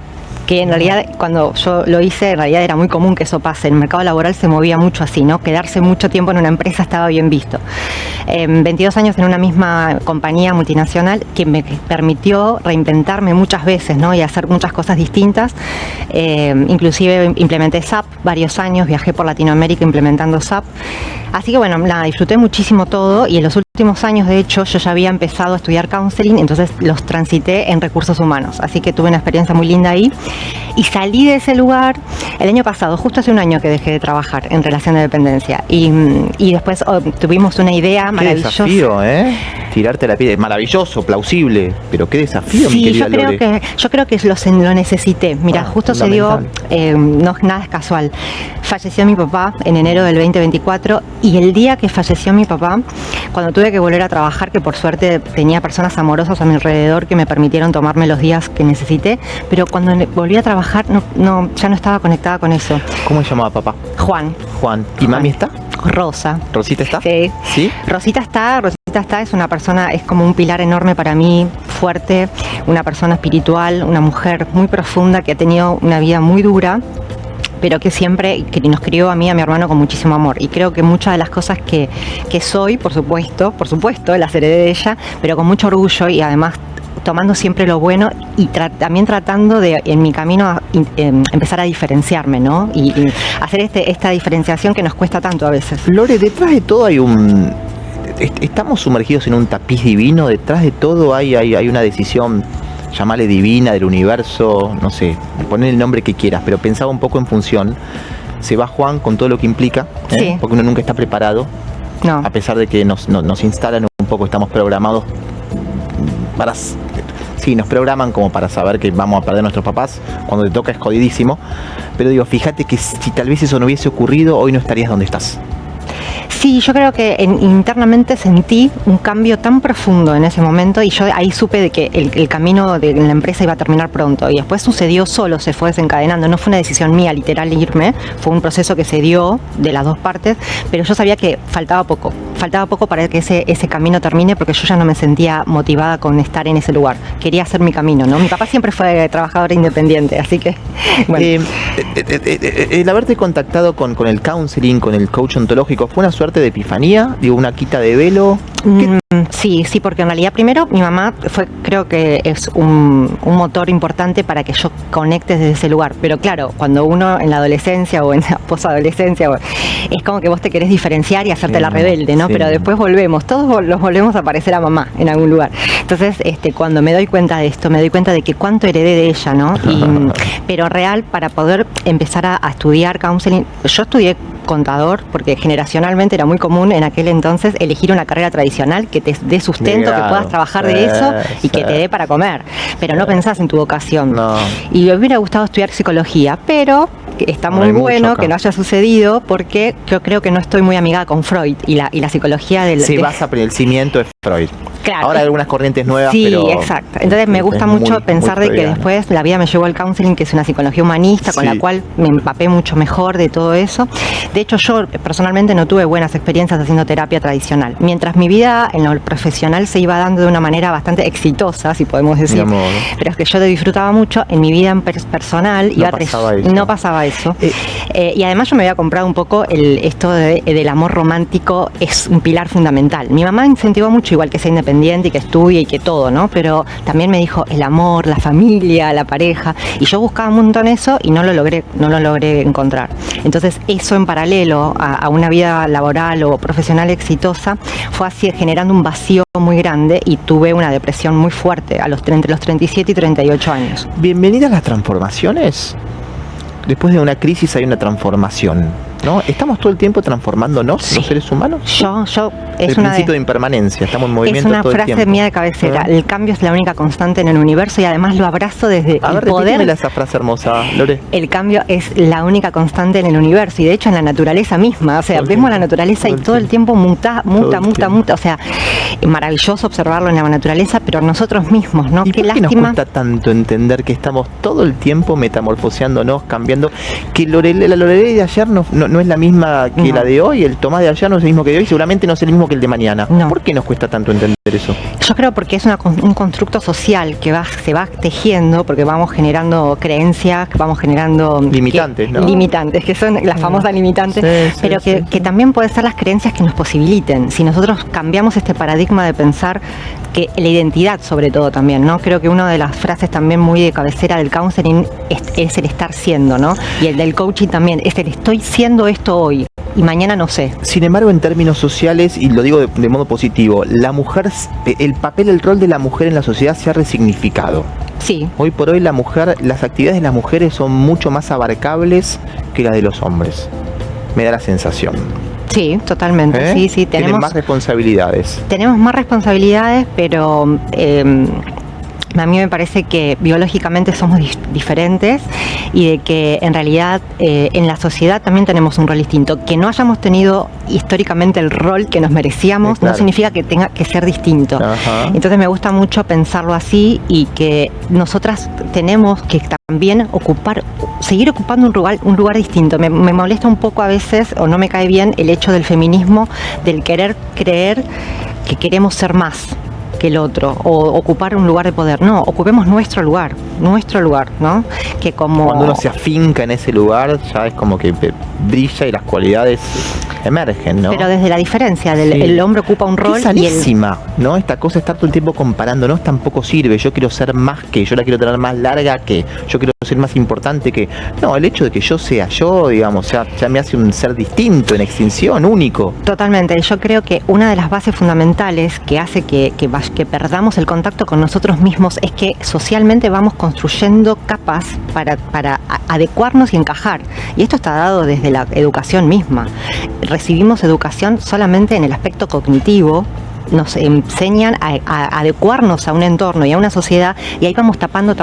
que en realidad cuando yo lo hice, en realidad era muy común que eso pase. El mercado laboral se movía mucho así, ¿no? Quedarse mucho tiempo en una empresa estaba bien visto. 22 años en una misma compañía multinacional que me permitió reinventarme muchas veces, ¿no? Y hacer muchas cosas distintas. Inclusive implementé SAP varios años, viajé por Latinoamérica implementando SAP. Así que bueno, disfruté muchísimo todo y en los últimos años, de hecho, yo ya había empezado a estudiar counseling, entonces los transité en recursos humanos. Así que tuve una experiencia muy linda ahí. Y salí de ese lugar el año pasado, justo hace un año que dejé de trabajar en relación de dependencia. Y después tuvimos una idea maravillosa. Qué desafío, tirarte la piedra. Maravilloso, plausible, pero qué desafío, mi Sí, querida Lore. yo creo que lo necesité. Mira, justo se dio, no nada es casual. Falleció mi papá en enero del 2024 y el día que falleció mi papá, cuando tuve que volver a trabajar, que por suerte tenía personas amorosas a mi alrededor que me permitieron tomarme los días que necesité, pero cuando volví a trabajar ya no estaba conectada con eso. ¿Cómo se llamaba papá? Juan. ¿Y mami está? Rosa. ¿Rosita está? Sí. ¿Sí? Rosita está, es una persona, es como un pilar enorme para mí, fuerte, una persona espiritual, una mujer muy profunda que ha tenido una vida muy dura, pero que siempre nos crió a mí y a mi hermano con muchísimo amor. Y creo que muchas de las cosas que soy, por supuesto, las heredé de ella, pero con mucho orgullo y además tomando siempre lo bueno y también tratando de, en mi camino, empezar a diferenciarme, ¿no? Y hacer esta diferenciación que nos cuesta tanto a veces. Lore, detrás de todo hay un estamos sumergidos en un tapiz divino, detrás de todo hay una decisión, llamale divina, del universo, no sé, poner el nombre que quieras, pero pensaba un poco en función. Se va Juan con todo lo que implica, Sí. porque uno nunca está preparado, No. a pesar de que nos instalan un poco, estamos programados para... Sí, nos programan como para saber que vamos a perder a nuestros papás, cuando te toca es jodidísimo, pero digo, fíjate que si tal vez eso no hubiese ocurrido, hoy no estarías donde estás. Sí, yo creo que internamente sentí un cambio tan profundo en ese momento y yo ahí supe de que el camino de la empresa iba a terminar pronto y después sucedió solo, se fue desencadenando, no fue una decisión mía literal irme, fue un proceso que se dio de las dos partes, pero yo sabía que faltaba poco para que ese camino termine porque yo ya no me sentía motivada con estar en ese lugar, quería hacer mi camino, ¿no? Mi papá siempre fue trabajador independiente, así que bueno. El haberte contactado con el counseling, con el coach ontológico, ¿fue una suerte de epifanía? Digo, una quita de velo. Sí, porque en realidad primero mi mamá creo que es un motor importante para que yo conecte desde ese lugar, pero claro, cuando uno en la adolescencia o en la posadolescencia es como que vos te querés diferenciar y hacerte la rebelde, ¿no? Sí. Pero después todos los volvemos a parecer a mamá en algún lugar. Entonces, cuando me doy cuenta de esto, me doy cuenta de que cuánto heredé de ella, ¿no? Pero real, para poder empezar a estudiar counseling, yo estudié contador porque generacionalmente era muy común en aquel entonces elegir una carrera tradicional que te dé sustento, que puedas trabajar de eso y que te dé para comer, pero no pensás en tu vocación. No. Y me hubiera gustado estudiar psicología, pero está No muy hay mucho bueno acá. que no haya sucedido porque yo creo que no estoy muy amigada con Freud y la psicología del... Se basa en el cimiento de Freud. Claro. Ahora hay algunas corrientes nuevas, Sí, pero... exacto. Entonces me gusta es mucho muy- pensar muy de que freudiana. después la vida me llevó al counseling, que es una psicología humanista, con Sí. la cual me empapé mucho mejor de todo eso. De hecho, yo personalmente no tuve buenas experiencias haciendo terapia tradicional. Mientras mi vida en lo profesional se iba dando de una manera bastante exitosa, si podemos decir. Mi amor. Pero es que yo disfrutaba mucho, en mi vida personal no pasaba eso. Y además yo me había comprado un poco esto del amor romántico, es un pilar fundamental. Mi mamá incentivó mucho, igual que sea independiente y que estudie y que todo, ¿no? Pero también me dijo el amor, la familia, la pareja, y yo buscaba un montón eso y no lo logré encontrar. Entonces eso en paralelo a una vida laboral o profesional exitosa fue así generando un vacío muy grande y tuve una depresión muy fuerte entre los 37 y 38 años. Bienvenidas las transformaciones. Después de una crisis hay una transformación, ¿no? ¿Estamos todo el tiempo transformándonos, Sí. los seres humanos? Yo es El una principio de impermanencia, estamos en es movimiento una todo el frase tiempo. mía de cabecera. ¿Ah? El cambio es la única constante en el universo y además lo abrazo desde A el ver, poder. repítemela esa frase hermosa, Lore. El cambio es la única constante en el universo y de hecho en la naturaleza misma, o sea, Todo el vemos tiempo, la naturaleza y todo el todo el tiempo muta, tiempo. o sea, maravilloso observarlo en la naturaleza, pero nosotros mismos, ¿no? ¿Y Qué por qué nos lástima. cuesta tanto entender que estamos todo el tiempo metamorfoseándonos, cambiando? Que la Lorelei de ayer no es la misma que No. la de hoy, el Tomás de ayer no es el mismo que de hoy, seguramente no es el mismo que el de mañana. No. ¿Por qué nos cuesta tanto entender eso? Yo creo porque es un constructo social que se va tejiendo, porque vamos generando creencias, vamos generando... Limitantes, ¿no? Limitantes, que son las famosas limitantes, Sí, sí, pero sí, que también pueden ser las creencias que nos posibiliten. Si nosotros cambiamos este paradigma de pensar que la identidad sobre todo también, ¿no? Creo que una de las frases también muy de cabecera del counseling es el estar siendo, ¿no? Y el del coaching también, es el estoy siendo esto hoy y mañana no sé. Sin embargo, en términos sociales, y lo digo de modo positivo, la mujer, el papel, el rol de la mujer en la sociedad se ha resignificado. Sí, Hoy por hoy la mujer, las actividades de las mujeres son mucho más abarcables que las de los hombres. Me da la sensación. sí, totalmente. ¿Eh? Sí, Tienen más responsabilidades. tenemos más responsabilidades, pero a mí me parece que biológicamente somos diferentes y de que en realidad en la sociedad también tenemos un rol distinto. Que no hayamos tenido históricamente el rol que nos merecíamos Claro. no significa que tenga que ser distinto. Ajá. Entonces me gusta mucho pensarlo así y que nosotras tenemos que también seguir ocupando un lugar distinto. Me molesta un poco a veces, o no me cae bien, el hecho del feminismo, del querer creer que queremos ser más que el otro o ocupar un lugar de poder. No, ocupemos nuestro lugar. nuestro lugar, ¿no? Que como... Cuando uno se afinca en ese lugar, ya es como que brilla y las cualidades emergen, ¿no? Pero desde la diferencia, Sí. el hombre ocupa un rol Es y el... sanísima, ¿no? Esta cosa de estar todo el tiempo comparándonos tampoco sirve. Yo quiero ser más que, yo la quiero tener más larga que, yo quiero ser más importante que... No, el hecho de que yo sea yo, digamos, ya me hace un ser distinto, en extinción, único. Totalmente, yo creo que una de las bases fundamentales que hace que perdamos el contacto con nosotros mismos es que socialmente vamos construyendo capas para adecuarnos y encajar. Y esto está dado desde la educación misma. Recibimos educación solamente en el aspecto cognitivo, nos enseñan a adecuarnos a un entorno y a una sociedad, y ahí vamos tapando,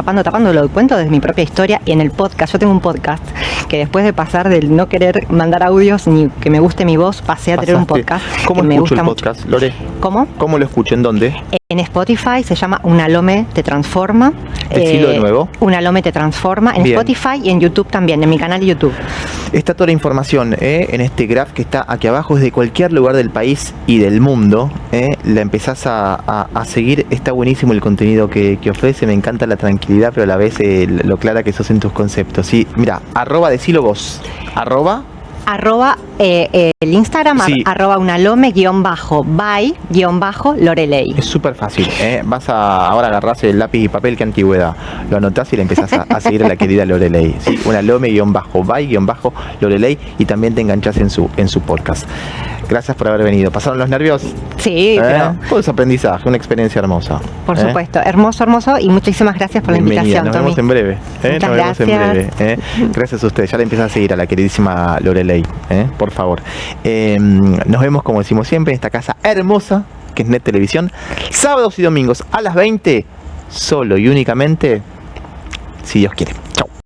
lo cuento desde mi propia historia en el podcast. Yo tengo un podcast que después de pasar del no querer mandar audios ni que me guste mi voz, pasé a tener un podcast. ¿Cómo que me escucho gusta el mucho. podcast, Lore? ¿Cómo? ¿Cómo lo escucho? ¿En dónde? En Spotify se llama Una Lome te transforma. Decilo de nuevo. Una Lome te transforma. En Bien. Spotify y en YouTube también, en mi canal de YouTube. Está toda la información en este graph que está aquí abajo, desde cualquier lugar del país y del mundo. La empezás a seguir, está buenísimo el contenido que ofrece, me encanta la tranquilidad, pero a la vez lo clara que sos en tus conceptos. Sí, mira, decilo vos. El Instagram, Sí. @unalome_by_Loreley. Es súper fácil, ahora agarrás el lápiz y papel, qué antigüedad. Lo anotás y le empezás a seguir a la querida Loreley. Sí, unalome_by_Loreley, y también te enganchás en su podcast. Gracias por haber venido. ¿Pasaron los nervios? Sí, pero Todo es aprendizaje, una experiencia hermosa. por supuesto, hermoso, y muchísimas gracias por la Bienvenida. invitación, Nos Tommy. vemos en breve. Muchas Nos vemos en gracias. breve. Gracias a ustedes. Ya le empiezan a seguir a la queridísima Loreley, por favor. Nos vemos, como decimos siempre, en esta casa hermosa que es Net Televisión, sábados y domingos a las 20, solo y únicamente si Dios quiere. Chau.